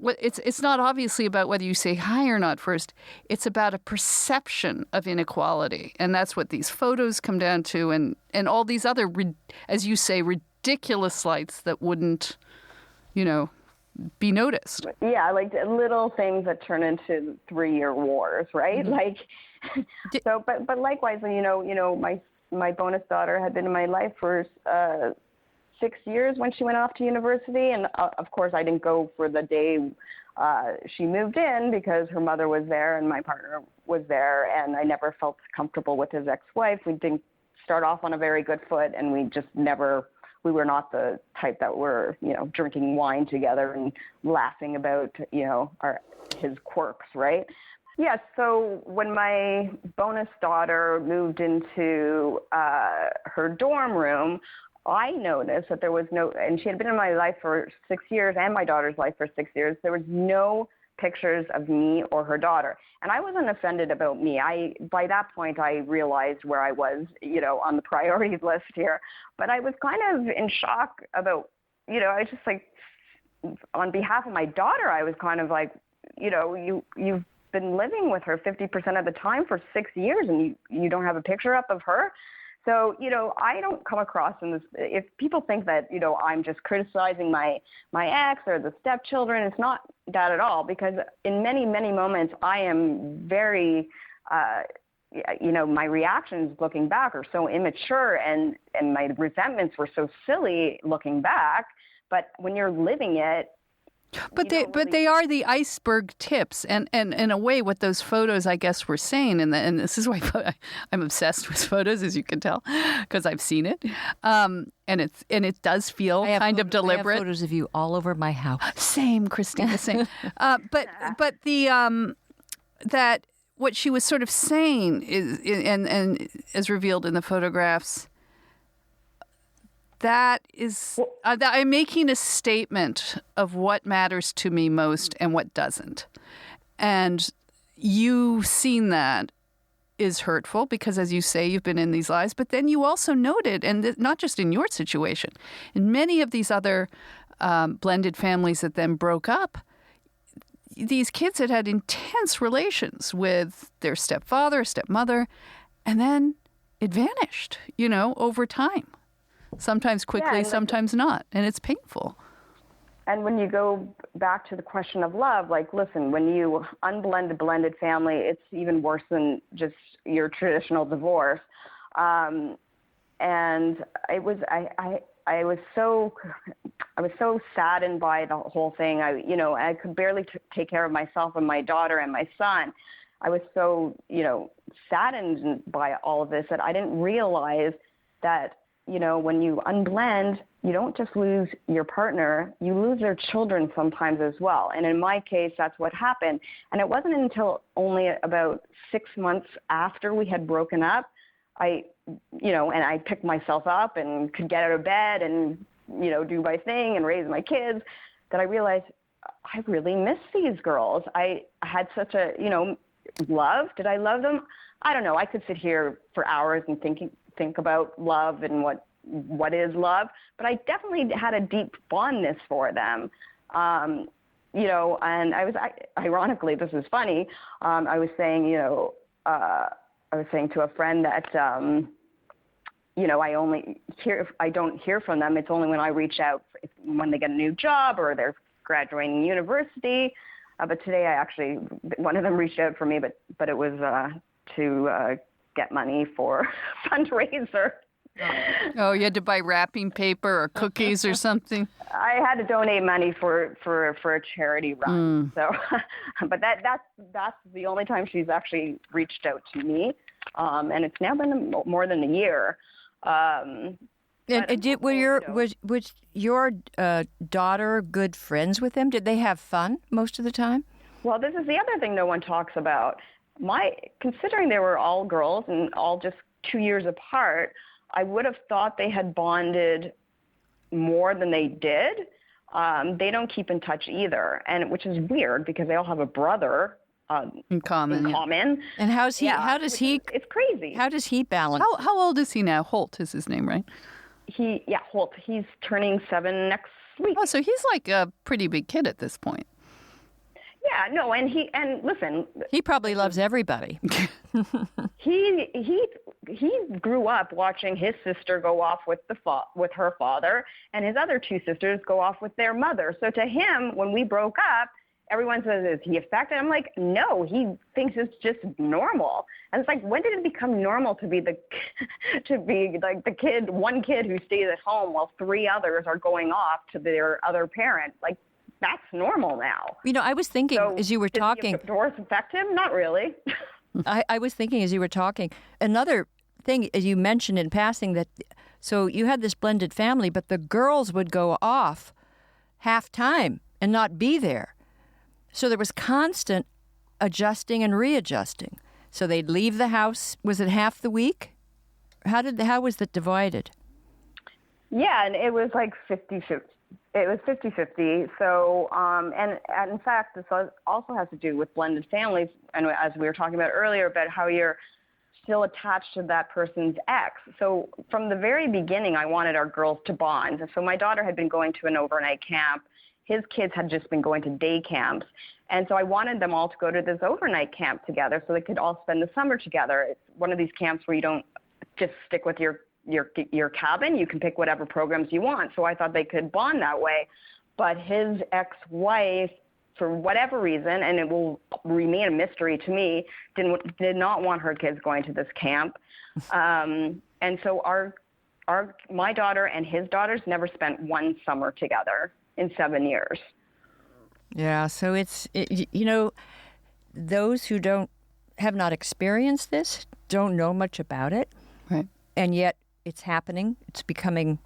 it's not obviously about whether you say hi or not first. It's about a perception of inequality, and that's what these photos come down to, and all these other, as you say, ridiculous slights that wouldn't, be noticed. Yeah, like little things that turn into 3-year wars, right? Like, so, but likewise, my bonus daughter had been in my life for 6 years when she went off to university, and of course, I didn't go for the day she moved in because her mother was there and my partner was there, and I never felt comfortable with his ex-wife. We didn't start off on a very good foot, and we just never. We were not the type that were, drinking wine together and laughing about, his quirks, right? Yeah, so when my bonus daughter moved into her dorm room, I noticed that there was and she had been in my life for 6 years and my daughter's life for 6 years, there was no pictures of me or her daughter. And I wasn't offended about me. By that point, I realized where I was, on the priorities list here. But I was kind of in shock about, I was just like, on behalf of my daughter, I was kind of like, you've been living with her 50% of the time for 6 years and you don't have a picture up of her. So, I don't come across in this, if people think that, I'm just criticizing my ex or the stepchildren, it's not that at all, because in many, many moments I am very, my reactions looking back are so immature and my resentments were so silly looking back. But when you're living it, But they are the iceberg tips, and in a way, what those photos, I guess, were saying, and this is why I'm obsessed with photos, as you can tell, because I've seen it, and it does feel kind of deliberate. I have photos of you all over my house. Same, Christina, same. But the that what she was sort of saying is, and as revealed in the photographs. That is, that I'm making a statement of what matters to me most and what doesn't. And you seen that is hurtful because, as you say, you've been in these lives. But then you also noted, and not just in your situation, in many of these other blended families that then broke up, these kids had intense relations with their stepfather, stepmother, and then it vanished, over time. Sometimes quickly, sometimes not. And it's painful. And when you go back to the question of love, like, listen, when you unblend a blended family, it's even worse than just your traditional divorce. And I was so saddened by the whole thing. I could barely take care of myself and my daughter and my son. I was so, saddened by all of this that I didn't realize that, when you unblend, you don't just lose your partner, you lose their children sometimes as well. And in my case, that's what happened. And it wasn't until only about 6 months after we had broken up, and I picked myself up and could get out of bed and, do my thing and raise my kids, that I realized I really miss these girls. I had such a, love. Did I love them? I don't know. I could sit here for hours and think about love and what is love, but I definitely had a deep fondness for them. And I was, ironically, this is funny. I was saying, to a friend that, I don't hear from them. It's only when I reach out when they get a new job or they're graduating university. But today one of them reached out for me, but it was to get money for a fundraiser. Oh, you had to buy wrapping paper or cookies or something? I had to donate money for a charity run. So, but that's the only time she's actually reached out to me, and it's now been more than a year. Was your daughter good friends with them? Did they have fun most of the time? Well, this is the other thing no one talks about. Considering they were all girls and all just 2 years apart, I would have thought they had bonded more than they did. They don't keep in touch either, and which is weird because they all have a brother in common. And how does he? It's crazy. How does he balance? How old is he now? Holt is his name, right? Holt. He's turning 7 next week. Oh, so he's like a pretty big kid at this point. Yeah, no, and listen, He probably loves everybody. he grew up watching his sister go off with her father, and his other two sisters go off with their mother. So to him, when we broke up, everyone says, "Is he affected?" I'm like, no, he thinks it's just normal. And it's like, when did it become normal to be like the kid, one kid who stays at home while three others are going off to their other parent? Like, that's normal now. You know, I was thinking as you were talking. Did the divorce affect him? Not really. I was thinking as you were talking, another thing, as you mentioned in passing, that so you had this blended family, but the girls would go off half time and not be there. So there was constant adjusting and readjusting. So they'd leave the house. Was it half the week? How was that divided? Yeah, and it was like 50-50. It was 50-50. So, and in fact, this also has to do with blended families, and as we were talking about earlier, about how you're still attached to that person's ex. So from the very beginning, I wanted our girls to bond. So my daughter had been going to an overnight camp. His kids had just been going to day camps. And so I wanted them all to go to this overnight camp together so they could all spend the summer together. It's one of these camps where you don't just stick with your cabin. You can pick whatever programs you want. So I thought they could bond that way. But his ex-wife, for whatever reason, and it will remain a mystery to me, did not want her kids going to this camp. And so my daughter and his daughters never spent one summer together in 7 years. Yeah, so those who have not experienced this don't know much about it. Right. And yet it's happening. It's becoming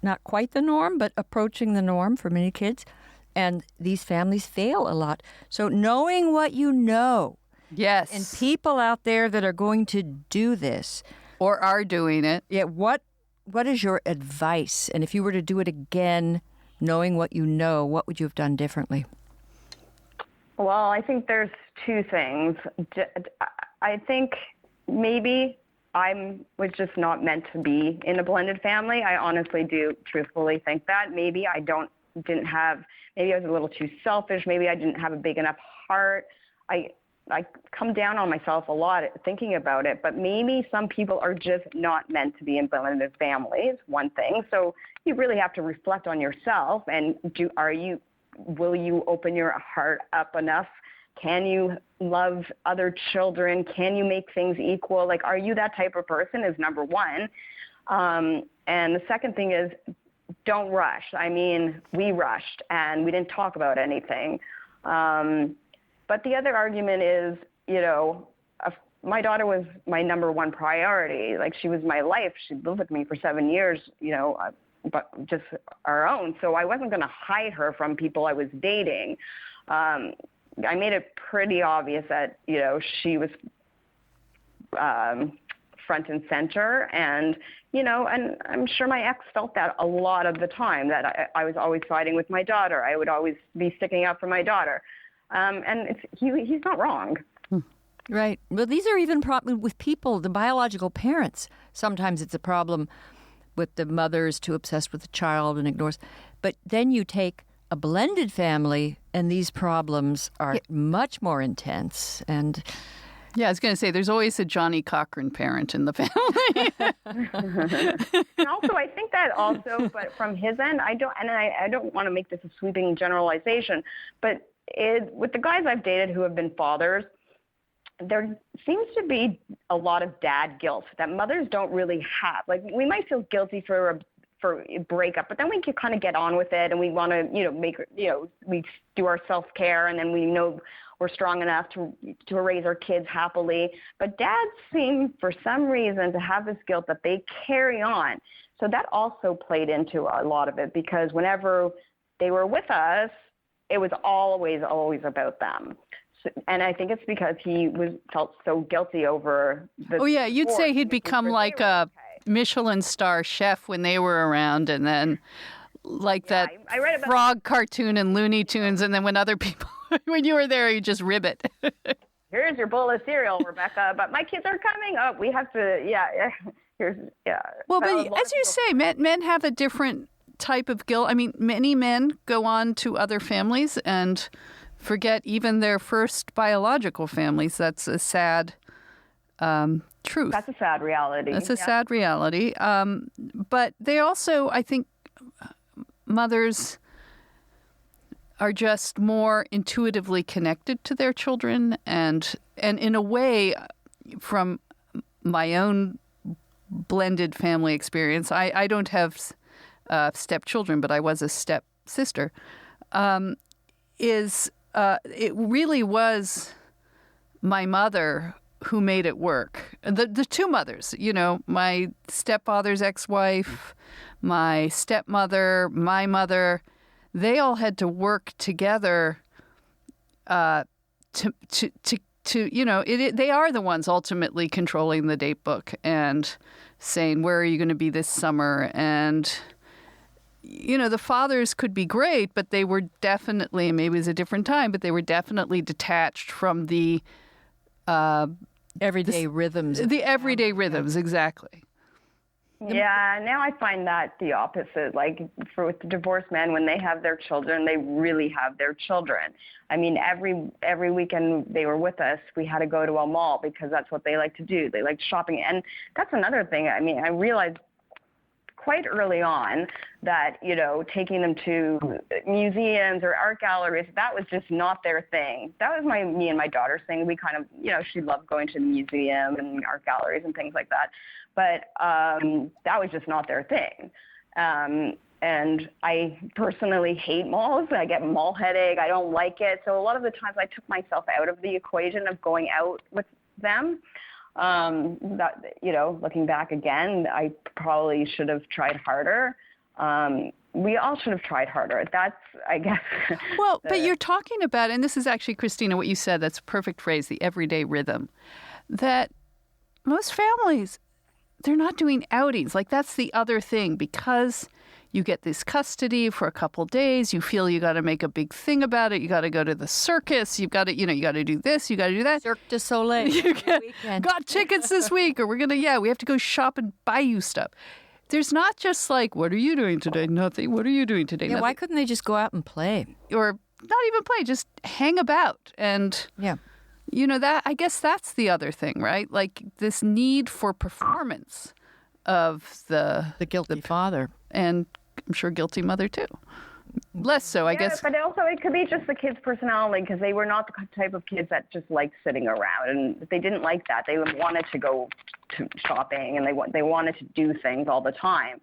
not quite the norm, but approaching the norm for many kids. And these families fail a lot. So knowing what you know. Yes. And people out there that are going to do this. Or are doing it. Yeah, what is your advice? And if you were to do it again, knowing what you know, what would you have done differently? Well, I think there's two things. I think maybe I was just not meant to be in a blended family. I honestly do truthfully think that. Maybe maybe I was a little too selfish. Maybe I didn't have a big enough heart. I come down on myself a lot thinking about it, but maybe some people are just not meant to be in blended families, one thing. So you really have to reflect on yourself and will you open your heart up enough? Can you love other children? Can you make things equal? Like, are you that type of person is number one. And the second thing is, don't rush. I mean, we rushed and we didn't talk about anything. But the other argument is, my daughter was my number one priority. Like, she was my life. She lived with me for 7 years, but just our own. So I wasn't going to hide her from people I was dating. I made it pretty obvious that, she was front and center. And, and I'm sure my ex felt that a lot of the time, that I was always fighting with my daughter. I would always be sticking up for my daughter. And he's not wrong. Right. Well, these are even problems with people, the biological parents. Sometimes it's a problem with the mothers too obsessed with the child and ignores. But then you take a blended family, and these problems are much more intense. And yeah, I was going to say, there's always a Johnny Cochran parent in the family. And also, I think that also, but from his end, I don't want to make this a sweeping generalization, but with the guys I've dated who have been fathers, there seems to be a lot of dad guilt that mothers don't really have. Like, we might feel guilty for a breakup, but then we can kind of get on with it, and we want to, we do our self-care, and then we know we're strong enough to raise our kids happily. But dads seem, for some reason, to have this guilt that they carry on. So that also played into a lot of it, because whenever they were with us, it was always about them. So, and I think it's because he felt so guilty over the... Oh, yeah, you'd say he'd become like a Michelin star chef when they were around, and then like that I read about frog cartoon and Looney Tunes, and then when other people, when you were there, you just rib it. Here's your bowl of cereal, Rebecca, but my kids are coming up. We have to, Well, but as you say, men have a different type of guilt. I mean, many men go on to other families and forget even their first biological families. That's a sad truth. That's a sad reality. That's a sad reality. But they also, I think, mothers are just more intuitively connected to their children, and in a way, from my own blended family experience, I don't have stepchildren, but I was a stepsister. It really was my mother who made it work. The two mothers, my stepfather's ex-wife, my stepmother, my mother, they all had to work together they are the ones ultimately controlling the date book and saying, where are you going to be this summer? And, the fathers could be great, but they were definitely, and maybe it was a different time, but they were definitely detached from the everyday rhythms. The everyday rhythms, exactly. Yeah, now I find that the opposite. Like with the divorced men, when they have their children, they really have their children. I mean, every weekend they were with us, we had to go to a mall because that's what they like to do. They like shopping. And that's another thing. I mean, I realized quite early on that, taking them to museums or art galleries, that was just not their thing. That was me and my daughter's thing. We kind of, she loved going to the museum and art galleries and things like that. But that was just not their thing. And I personally hate malls. I get mall headache. I don't like it. So a lot of the times I took myself out of the equation of going out with them. Looking back again, I probably should have tried harder. We all should have tried harder. That's, I guess. Well, but you're talking about, and this is actually, Christina, what you said, that's a perfect phrase, the everyday rhythm, that most families, they're not doing outings. Like, that's the other thing, because you get this custody for a couple days. You feel you got to make a big thing about it. You got to go to the circus. You've got to, you got to do this. You got to do that. Cirque du Soleil. Got tickets this week, or we have to go shop and buy you stuff. There's not just like, what are you doing today? Nothing. What are you doing today? Yeah, Nothing. why couldn't they just go out and play? Or not even play, just hang about. And, that, I guess that's the other thing, right? Like this need for performance of the guilty father. And I'm sure guilty mother too. Less so, I guess. But also it could be just the kids' personality, because they were not the type of kids that just liked sitting around, and they didn't like that. They wanted to go to shopping, and they wanted to do things all the time.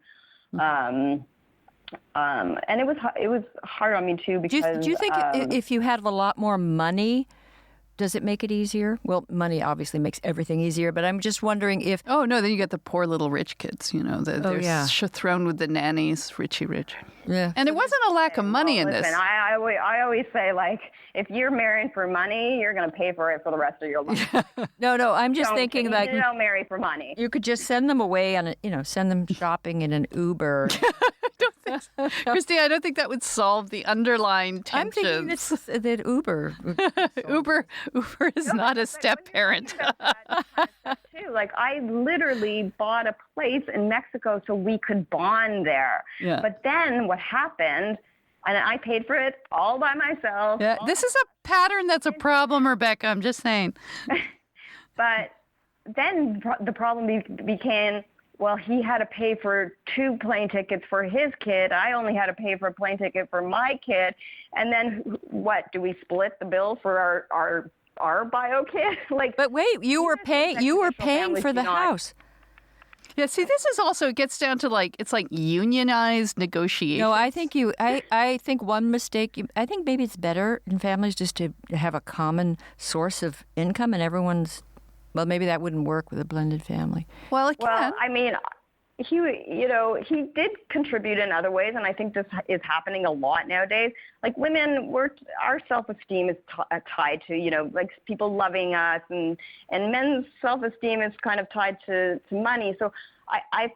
And it was hard on me too, because do you think if you had a lot more money, does it make it easier? Well, money obviously makes everything easier, but I'm just wondering if... Oh, no, then you get the poor little rich kids, they're thrown with the nannies, richie rich. Yeah. And there wasn't a lack of money in this. I always say, like, if you're marrying for money, you're going to pay for it for the rest of your life. No, I'm just thinking like... don't marry for money. You could just send them away on send them shopping in an Uber. Christine, I don't think that would solve the underlying tensions. I'm thinking that Uber is not a step parent. Too. Like, I literally bought a place in Mexico so we could bond there. Yeah. But then what happened, and I paid for it all by myself. Yeah, this is a pattern that's a problem, Rebecca. I'm just saying. But then the problem became, well, he had to pay for 2 plane tickets for his kid. I only had to pay for a plane ticket for my kid. And then what? Do we split the bill for our bio kid? But wait, you were paying for the house. Yeah, see, this is also, it gets down to it's like unionized negotiations. No, I think I think one mistake, I think maybe it's better in families just to have a common source of income, and well, maybe that wouldn't work with a blended family. Well, it can. Well, I mean, he did contribute in other ways, and I think this is happening a lot nowadays. Like, women, our self-esteem is tied to, like, people loving us, and men's self-esteem is kind of tied to money. So I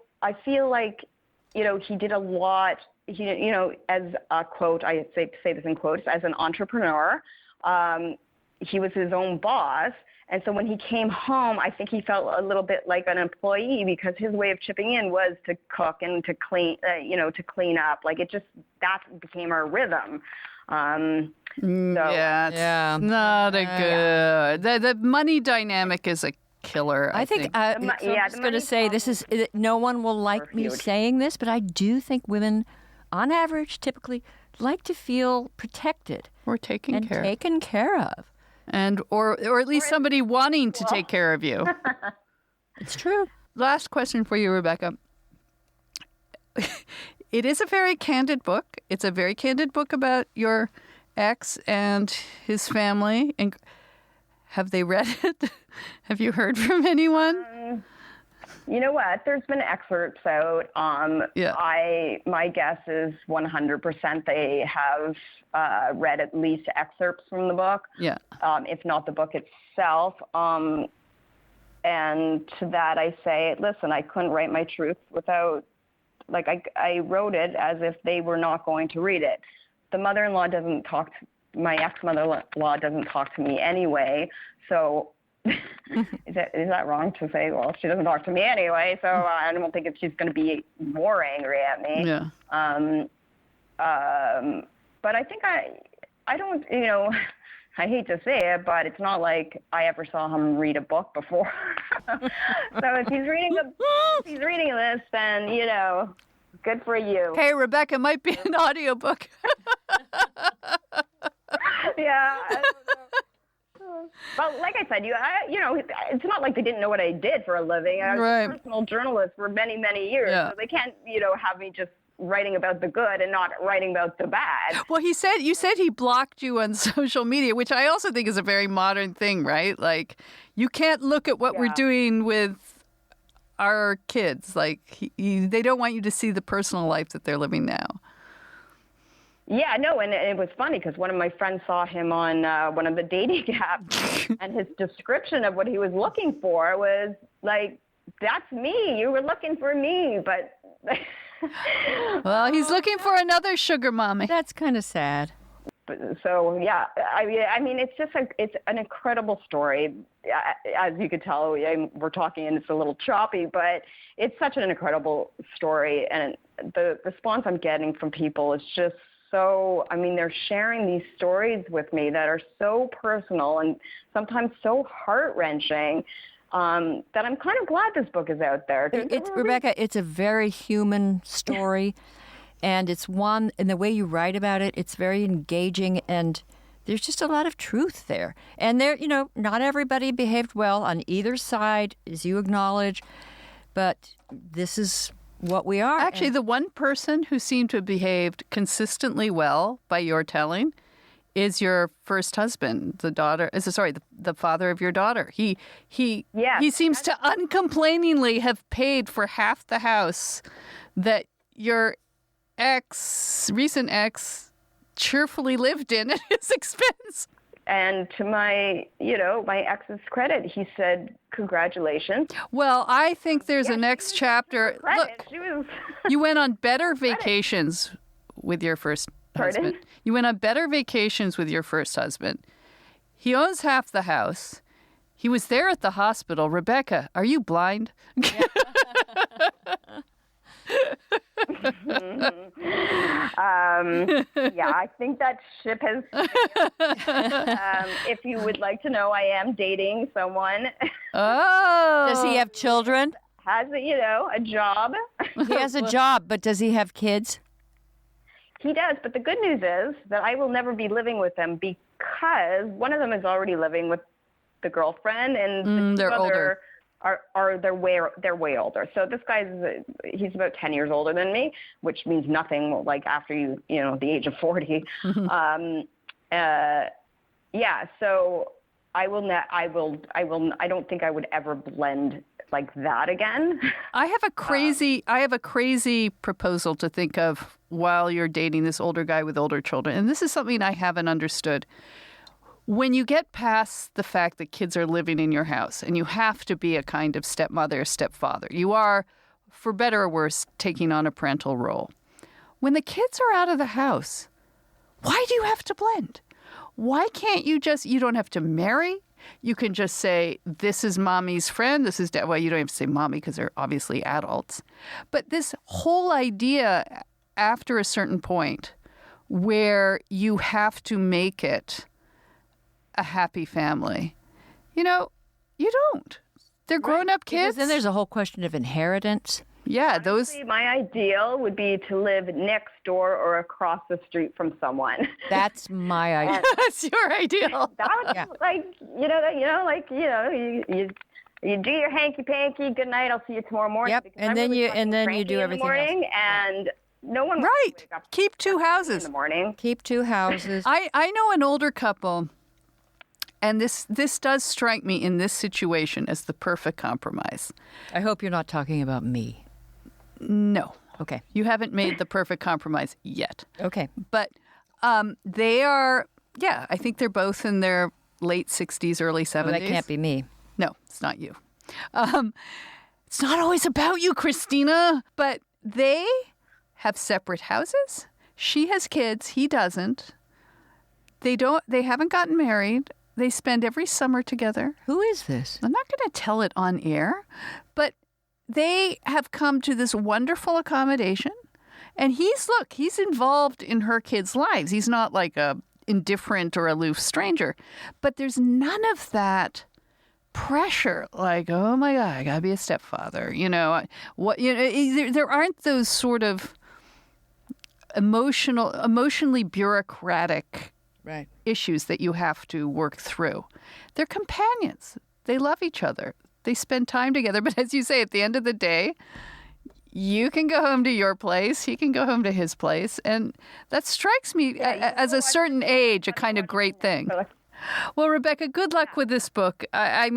feel like, he did a lot, as a quote, I say this in quotes, as an entrepreneur, he was his own boss. And so when he came home, I think he felt a little bit like an employee because his way of chipping in was to cook and to clean, to clean up. Like that became our rhythm. Yeah, it's not a good. The money dynamic is a killer. I think. I'm just going to say no one will like me saying this, but I do think women, on average, typically like to feel protected or taken care of. And or at least somebody wanting to take care of you. It's true. Last question for you, Rebecca. It is a very candid book. It's a very candid book about your ex and his family. And have they read it? Have you heard from anyone? You know what? There's been excerpts out. My guess is 100% they have read at least excerpts from the book. Yeah. If not the book itself. And to that I say, listen, I couldn't write my truth without, I wrote it as if they were not going to read it. The mother-in-law doesn't talk to, my ex-mother-in-law doesn't talk to me anyway, so is that wrong to say? Well, she doesn't talk to me anyway, so I don't think she's going to be more angry at me. Yeah. But I think I don't, I hate to say it, but it's not like I ever saw him read a book before. So if he's reading this, then, good for you. Hey, Rebecca, might be an audiobook. Yeah. I don't know. But like I said, it's not like they didn't know what I did for a living. I was a personal journalist for many, many years, so they can't, have me just writing about the good and not writing about the bad. Well, you said he blocked you on social media, which I also think is a very modern thing, right? Like, you can't look at what we're doing with our kids. Like, they don't want you to see the personal life that they're living now. Yeah, no, and it was funny because one of my friends saw him on one of the dating apps, and his description of what he was looking for was like, "That's me. You were looking for me," but. Well, he's looking for another sugar mommy. That's kind of sad. So yeah, I mean, it's an incredible story. As you could tell, we're talking and it's a little choppy, but it's such an incredible story, and the response I'm getting from people is just. So, I mean, they're sharing these stories with me that are so personal and sometimes so heart-wrenching that I'm kind of glad this book is out there. Rebecca, it's a very human story, and it's one, and the way you write about it, it's very engaging, and there's just a lot of truth there. And there, not everybody behaved well on either side, as you acknowledge, but this is what we are. Actually, the one person who seemed to have behaved consistently well by your telling is your first husband, the father of your daughter. He seems to uncomplainingly have paid for half the house that your recent ex cheerfully lived in at his expense. And to my ex's credit, he said, "Congratulations." Well, I think there's a next chapter. Look, you went on better vacations with your first husband. You went on better vacations with your first husband. He owns half the house. He was there at the hospital. Rebecca, are you blind? I think that ship has. If you would like to know, I am dating someone. Oh, does he have children? Has a job? He has a job, but does he have kids? He does, but the good news is that I will never be living with him because one of them is already living with the girlfriend, and they're older. They're way older. So this he's about 10 years older than me, which means nothing. Like after the age of 40. So I don't think I would ever blend like that again. I have a crazy proposal to think of while you're dating this older guy with older children, and this is something I haven't understood. When you get past the fact that kids are living in your house and you have to be a kind of stepmother or stepfather, you are, for better or worse, taking on a parental role. When the kids are out of the house, why do you have to blend? Why can't you don't have to marry? You can just say, this is mommy's friend. This is dad. Well, you don't have to say mommy because they're obviously adults. But this whole idea after a certain point where you have to make it a happy family, you don't. They're grown-up kids. Because then there's a whole question of inheritance. Yeah, those. Honestly, my ideal would be to live next door or across the street from someone. That's my idea. That's your ideal. That would, you do your hanky panky. Good night. I'll see you tomorrow morning. Yep, because and I'm then really you fucking cranky do in the everything morning, else. and no one Right. wants to wake up Keep two in houses. the morning. Keep two houses. I know an older couple, and this does strike me in this situation as the perfect compromise. I hope you're not talking about me. No. Okay. You haven't made the perfect compromise yet. Okay. But they are, I think they're both in their late 60s, early 70s. Well, that can't be me. No, it's not you. It's not always about you, Christina. But they have separate houses. She has kids. He doesn't. They haven't gotten married. They spend every summer together. Who is this? I'm not going to tell it on air, but they have come to this wonderful accommodation. And he's involved in her kids' lives. He's not like a indifferent or aloof stranger. But there's none of that pressure, like, oh my God, I gotta be a stepfather. There aren't those sort of emotionally bureaucratic Right. issues that you have to work through. They're companions. They love each other. They spend time together. But as you say, at the end of the day, you can go home to your place. He can go home to his place. And that strikes me as a certain age, a kind of great thing. Well, Rebecca, good luck with this book. I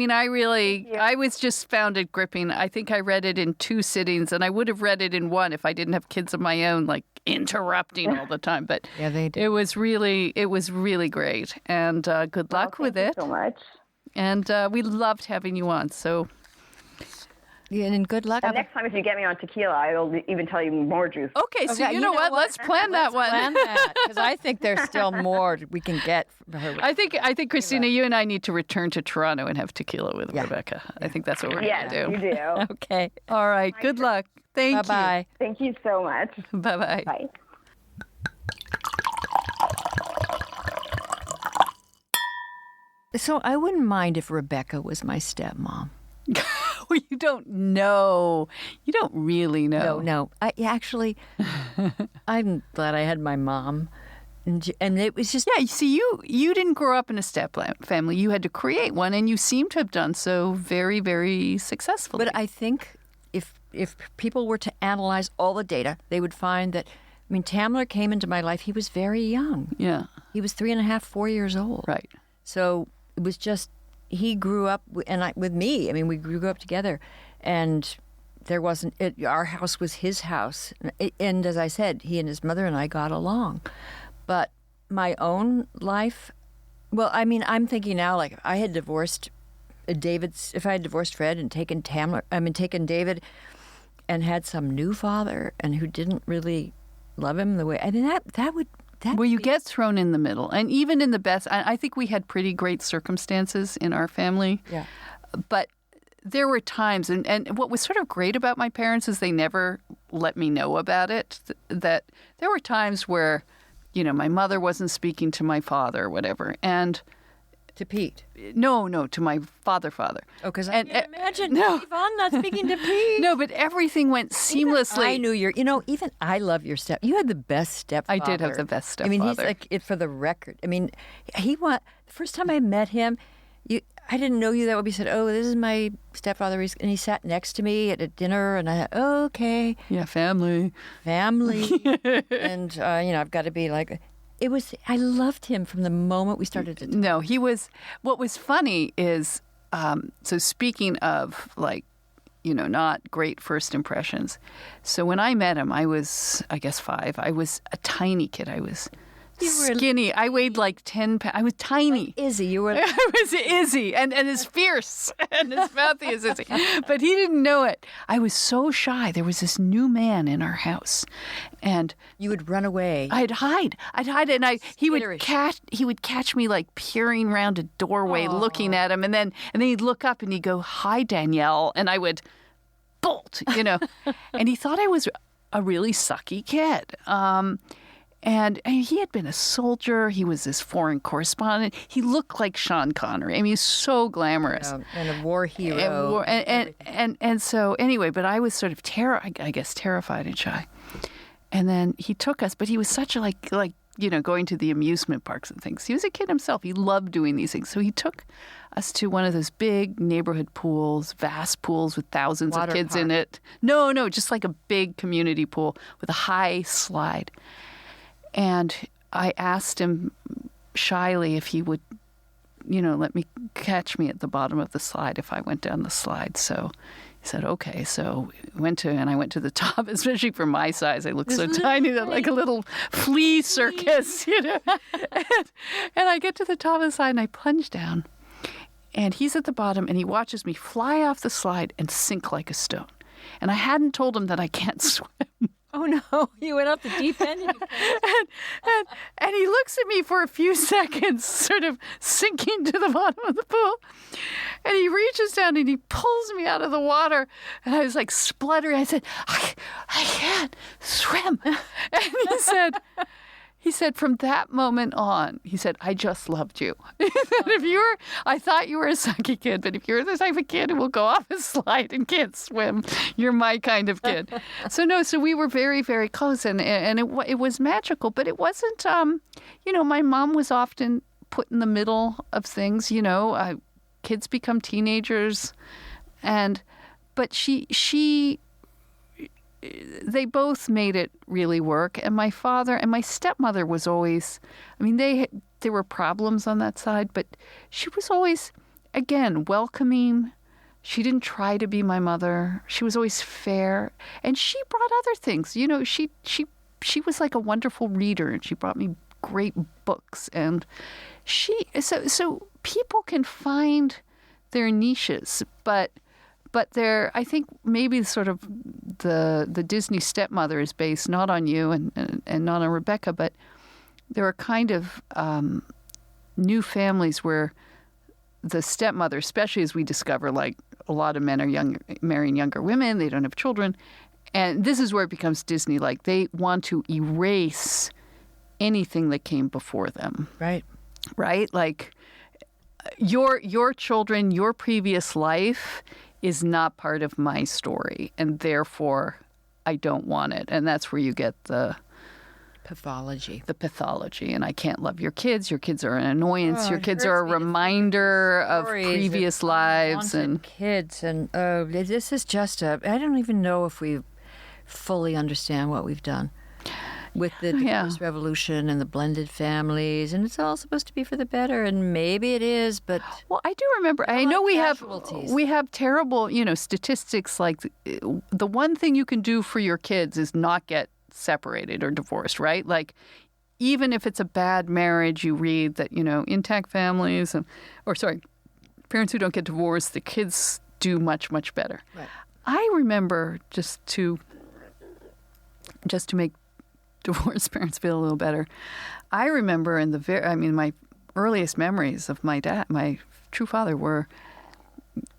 was just found it gripping. I think I read it in 2 sittings, and I would have read it in 1 if I didn't have kids of my own, like interrupting all the time. But Yeah, they do. it was really great. And good luck with it. Thank you so much. And we loved having you on. So Yeah, and good luck. And next time, if you get me on tequila, I will even tell you more juice. okay, so you know what? Let's plan that one. Plan that, because I think there's still more we can get from her. I think Christina, you and I need to return to Toronto and have tequila with Rebecca. I think that's what we're Yes, going you to do. do. Okay. All right. Good luck. Thank Bye-bye. Thank you so much. you. Bye-bye. Bye. So I wouldn't mind if Rebecca was my stepmom. Well, you don't know. You don't really know. No. I'm glad I had my mom. And it was just... Yeah, you see, you didn't grow up in a step family. You had to create one, and you seem to have done so very, very successfully. But I think if people were to analyze all the data, they would find that, Tamler came into my life, he was very young. Yeah. He was 3.5, 4 years old. Right. So it was just, he grew up with me. We grew up together. And there wasn't, our house was his house. And as I said, he and his mother and I got along. But my own life, I'm thinking now, like, I had divorced if I had divorced Fred and taken David and had some new father and who didn't really love him the way, that would you get thrown in the middle. And even in the best, I think we had pretty great circumstances in our family. Yeah. But there were times, and what was sort of great about my parents is they never let me know about it, that there were times where, my mother wasn't speaking to my father or whatever. And to Pete. No, to my father. Oh, because I can't imagine no. Yvonne not speaking to Pete. No, but everything went seamlessly. Even I knew even I love your you had the best stepfather. I did have the best stepfather. He's like it for the record. The first time I met him, I didn't know you that well. He said, "Oh, this is my stepfather," and he sat next to me at a dinner, and I thought, "Oh, okay, yeah, family," and I've got to be like." I loved him from the moment we started to talk. No, he was. What was funny is, so speaking of not great first impressions. So when I met him, I was, I guess, 5. I was a tiny kid. I was skinny. I weighed like 10 pounds. I was tiny. Izzy, you were. I was Izzy, and as fierce, and as mouthy as Izzy. But he didn't know it. I was so shy. There was this new man in our house, and You would run away. I'd hide, and he would catch me like peering around a doorway, looking at him, and then he'd look up and he'd go, "Hi, Danielle," and I would bolt, and he thought I was a really sucky kid. And he had been a soldier. He was this foreign correspondent. He looked like Sean Connery. I mean, he's so glamorous. And a war hero. And so anyway, but I was sort of terrified and shy. And then he took us, but he was such a like going to the amusement parks and things. He was a kid himself. He loved doing these things. So he took us to one of those big neighborhood pools, vast pools with thousands of kids in it. No, just like a big community pool with a high slide. And I asked him shyly if he would, let me catch me at the bottom of the slide if I went down the slide. So he said, okay. So I went to the top, especially for my size. I looked so tiny, like a little flea circus, And I get to the top of the slide and I plunge down. And he's at the bottom and he watches me fly off the slide and sink like a stone. And I hadn't told him that I can't swim. Oh, no. You went off the deep end? And he looks at me for a few seconds, sort of sinking to the bottom of the pool. And he reaches down and he pulls me out of the water. And I was like spluttering. I said, I can't swim. And he said, from that moment on, he said, I just loved you. I thought you were a sucky kid, but if you're the type of kid who will go off a slide and can't swim, you're my kind of kid. So we were very, very close, and it was magical, but it wasn't, my mom was often put in the middle of things, kids become teenagers, but they both made it really work. And my father and my stepmother was always, there were problems on that side, but she was always, again, welcoming. She didn't try to be my mother. She was always fair. And she brought other things. She was like a wonderful reader, and she brought me great books. And so people can find their niches, but I think maybe sort of the Disney stepmother is based not on you and not on Rebecca, but there are kind of new families where the stepmother, especially as we discover, like a lot of men are marrying younger women, they don't have children, and this is where it becomes Disney. Like they want to erase anything that came before them. Right. Like your children, your previous life is not part of my story, and therefore I don't want it. And that's where you get the pathology. And I can't love your kids. Your kids are an annoyance. Your kids are a reminder of previous lives and kids. And this is just I don't even know if we fully understand what we've done with the divorce revolution and the blended families, and it's all supposed to be for the better, and maybe it is, but I do remember. I know we have terrible, statistics like the one thing you can do for your kids is not get separated or divorced, right? Like even if it's a bad marriage, you read that intact families parents who don't get divorced, the kids do much, much better. Right. I remember just to make divorced parents feel a little better. I remember my earliest memories of my dad, my true father, were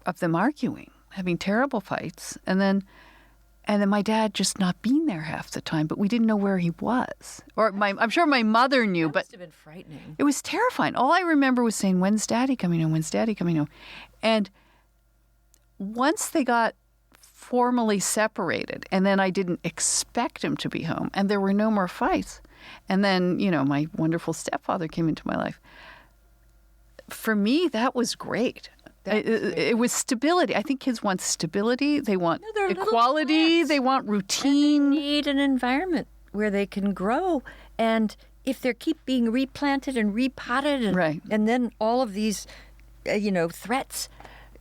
of them arguing, having terrible fights, and then my dad just not being there half the time, but we didn't know where he was. Or I'm sure my mother knew, but must have been frightening. It was terrifying. All I remember was saying, "When's Daddy coming home? When's Daddy coming home?" And once they got formally separated, and then I didn't expect him to be home, and there were no more fights. And then, my wonderful stepfather came into my life. For me, that was great. It was stability. I think kids want stability. They want equality. They want routine. And they need an environment where they can grow. And if they keep being replanted and repotted, and then all of these, threats,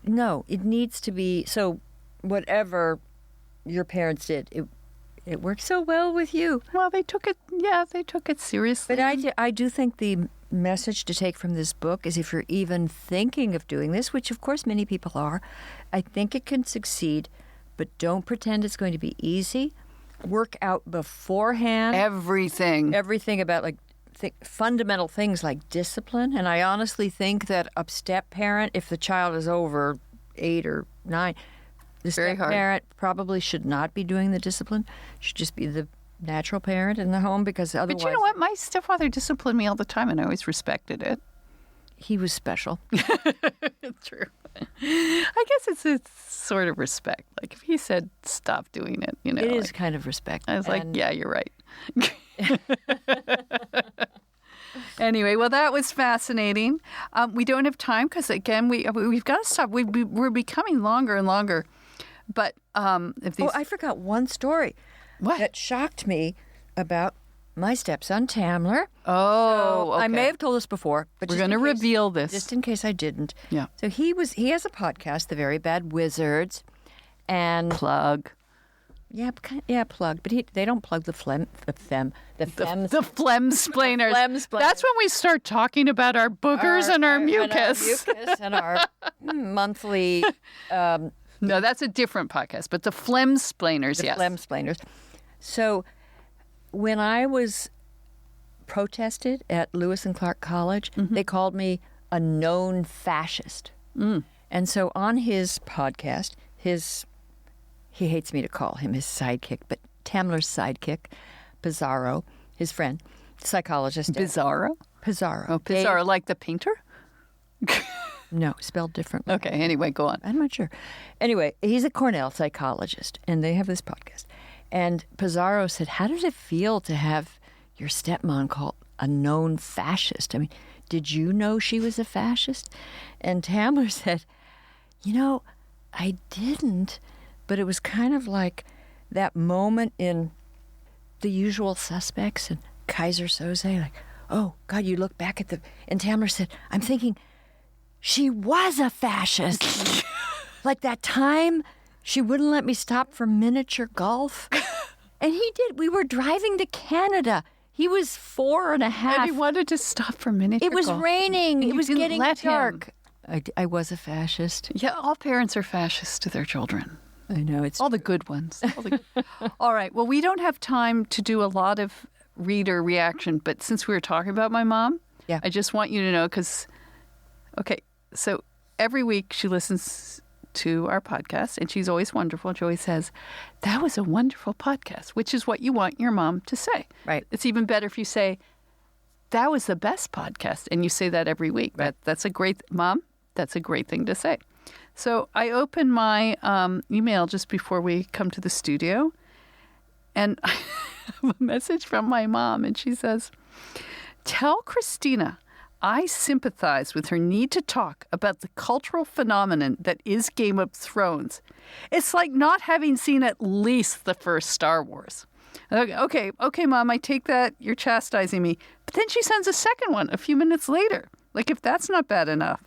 no, it needs to be. So whatever your parents did, It works so well with you. Well, they took it seriously. But I do think the message to take from this book is if you're even thinking of doing this, which of course many people are, I think it can succeed, but don't pretend it's going to be easy. Work out beforehand. Everything About like fundamental things like discipline. And I honestly think that a step parent, if the child is over 8 or 9, the step parent probably should not be doing the discipline. Should just be the natural parent in the home, because otherwise... But you know what? My stepfather disciplined me all the time, and I always respected it. He was special. It's true. I guess it's a sort of respect. Like if he said stop doing it, you know. It is kind of respect. I was like, yeah, you're right. Anyway, well, that was fascinating. We don't have time because, again, we've got to stop. We're becoming longer and longer. But if these... Oh, I forgot one story. What? That shocked me about my stepson, Tamler. Oh, okay. I may have told this before, but we're going to reveal this. Just in case I didn't. Yeah. So he has a podcast, The Very Bad Wizards, and plug. Yeah, plug. But they don't plug the phlegmsplainers. That's when we start talking about our boogers and our mucus. And our monthly... no, that's a different podcast, but the phlegmsplainers, yes. Phlegmsplainers. So when I was protested at Lewis and Clark College, they called me a known fascist. And so on his podcast, he hates me to call him his sidekick, but Tamler's sidekick, Pizarro, his friend, psychologist. Pizarro? Pizarro. Oh, Pizarro, like the painter? No, spelled differently. Okay, anyway, go on. I'm not sure. Anyway, he's a Cornell psychologist, and they have this podcast. And Pizarro said, how did it feel to have your stepmom called a known fascist? I mean, did you know she was a fascist? And Tamler said, I didn't, but it was kind of like that moment in The Usual Suspects and Kaiser Soze, like, oh, God, you look back at and Tamler said, I'm thinking, she was a fascist. Like that time she wouldn't let me stop for miniature golf. And he did. We were driving to Canada. He was 4.5. And he wanted to stop for miniature golf. It was raining. It was getting dark. Him. I was a fascist. Yeah, all parents are fascists to their children. I know. It's all the good ones. All right. Well, we don't have time to do a lot of reader reaction, but since we were talking about my mom, I just want you to know because, so every week she listens to our podcast, and she's always wonderful. She always says, that was a wonderful podcast, which is what you want your mom to say. Right. It's even better if you say, that was the best podcast, and you say that every week. Right. That's a great thing to say. So I opened my email just before we come to the studio, and I have a message from my mom, and she says, tell Christina I sympathize with her need to talk about the cultural phenomenon that is Game of Thrones. It's like not having seen at least the first Star Wars. Okay, Mom, I take that. You're chastising me. But then she sends a second one a few minutes later. Like if that's not bad enough.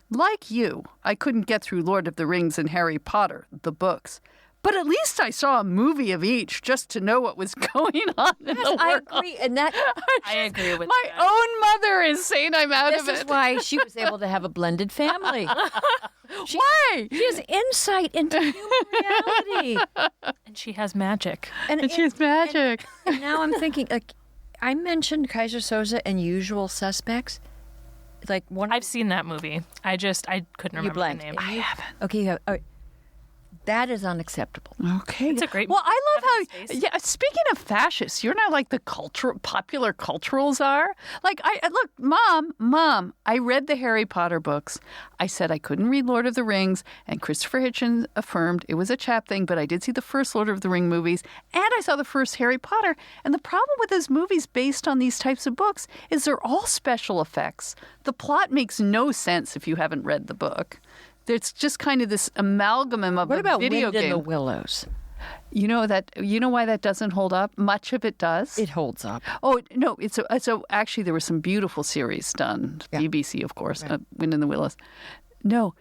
Like you, I couldn't get through Lord of the Rings and Harry Potter, the books. But at least I saw a movie of each just to know what was going on in the world. I agree, and I agree with my own mother is saying I'm out of it. This is why she was able to have a blended family. Why? She has insight into human reality, and she has magic. And she has magic. And now I'm thinking, like, I mentioned Kaiser Soze and Usual Suspects. Like I've seen that movie. I couldn't remember the name. I haven't. Okay, you have. All right. That is unacceptable. Okay. It's a great Well, I love how, speaking of fascists, you're not like the popular culturals are. Like, look, Mom, I read the Harry Potter books. I said I couldn't read Lord of the Rings, and Christopher Hitchens affirmed it was a chap thing, but I did see the first Lord of the Ring movies, and I saw the first Harry Potter. And the problem with those movies based on these types of books is they're all special effects. The plot makes no sense if you haven't read the book. It's just kind of this amalgam of what about a video Wind game. in the Willows? You know why that doesn't hold up? Much of it does. It holds up. Oh no! Actually there were some beautiful series done. Yeah. BBC, of course. Right. Wind in the Willows. No,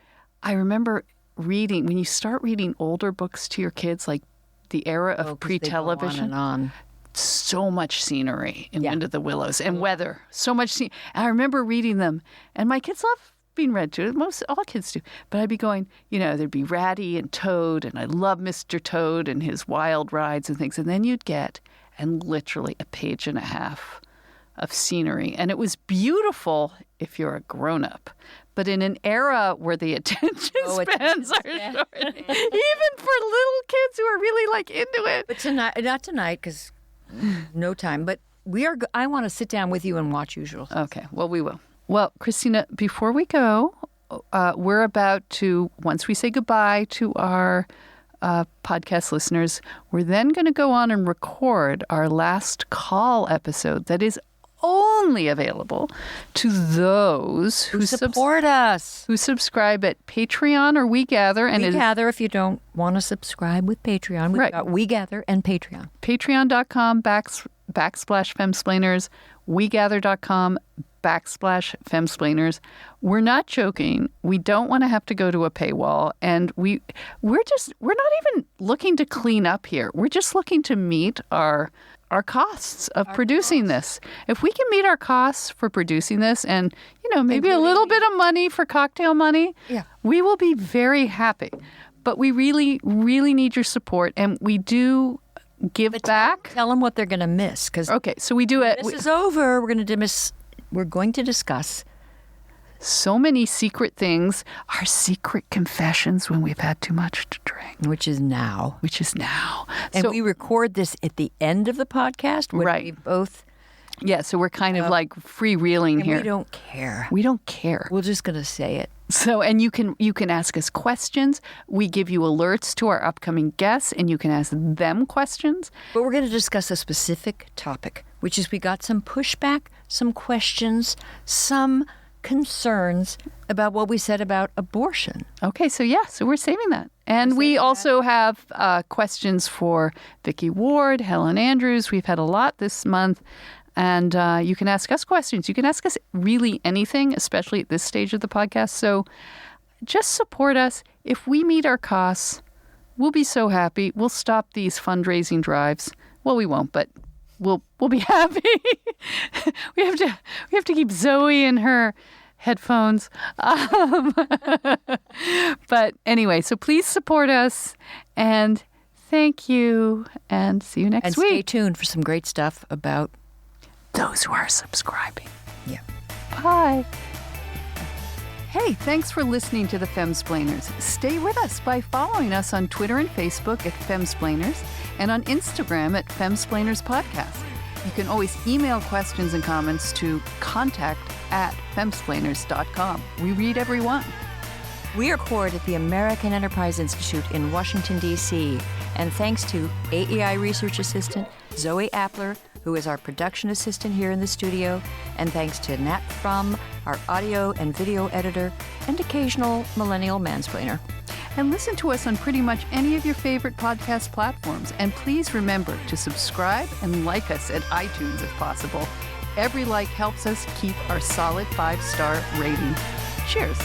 I remember reading when you start reading older books to your kids, like the era of 'cause they go pre-television. on. So much scenery in Yeah. Wind of the Willows and weather. So much I remember reading them, and my kids love being read to. All kids do. But I'd be going, there'd be Ratty and Toad, and I love Mr. Toad and his wild rides and things. And then you'd get, and literally a page and a half of scenery. And it was beautiful if you're a grown-up. But in an era where the attention spans are short, even for little kids who are really into it. But tonight, not tonight, because no time. But I want to sit down with you and watch Usual. Okay, well, we will. Well, Christina, before we go, we're about to, once we say goodbye to our podcast listeners, we're then going to go on and record our last call episode that is only available to those who support us. Who subscribe at Patreon or We Gather. And We Gather, if you don't want to subscribe with Patreon. We've got We Gather and Patreon. Patreon.com /Femsplainers, WeGather.com /Femsplainers. We're not joking. We don't want to have to go to a paywall, and we're not even looking to clean up here. We're just looking to meet our costs of producing this. If we can meet our costs for producing this, and maybe a little bit of money for cocktail money, we will be very happy. But we really, really need your support, and we do give back. Tell them what they're going to miss. Okay, so we do it. This is over. We're going to discuss so many secret things, our secret confessions when we've had too much to drink. Which is now. And we record this at the end of the podcast. Right. We both. Yeah, so we're kind of freewheeling here. We don't care. We're just going to say it. So, and you can ask us questions. We give you alerts to our upcoming guests, and you can ask them questions. But we're going to discuss a specific topic, which is we got some pushback, some questions, some concerns about what we said about abortion. Okay, so we're saving that. And we also have questions for Vicki Ward, Helen Andrews. We've had a lot this month. And you can ask us questions. You can ask us really anything, especially at this stage of the podcast. So just support us. If we meet our costs, we'll be so happy. We'll stop these fundraising drives. Well, we won't, but we'll be happy. we have to keep Zoe in her headphones. But anyway, so please support us, and thank you, and see you next week. And stay tuned for some great stuff about those who are subscribing. Yeah. Bye. Hey, thanks for listening to the Femsplainers. Stay with us by following us on Twitter and Facebook at Femsplainers and on Instagram at Femsplainers Podcast. You can always email questions and comments to contact@femsplainers.com. We read every one. We record at the American Enterprise Institute in Washington, D.C. And thanks to AEI Research Assistant Zoe Appler, who is our production assistant here in the studio, and thanks to Nat Frum, our audio and video editor, and occasional millennial mansplainer. And listen to us on pretty much any of your favorite podcast platforms. And please remember to subscribe and like us at iTunes if possible. Every like helps us keep our solid 5-star rating. Cheers.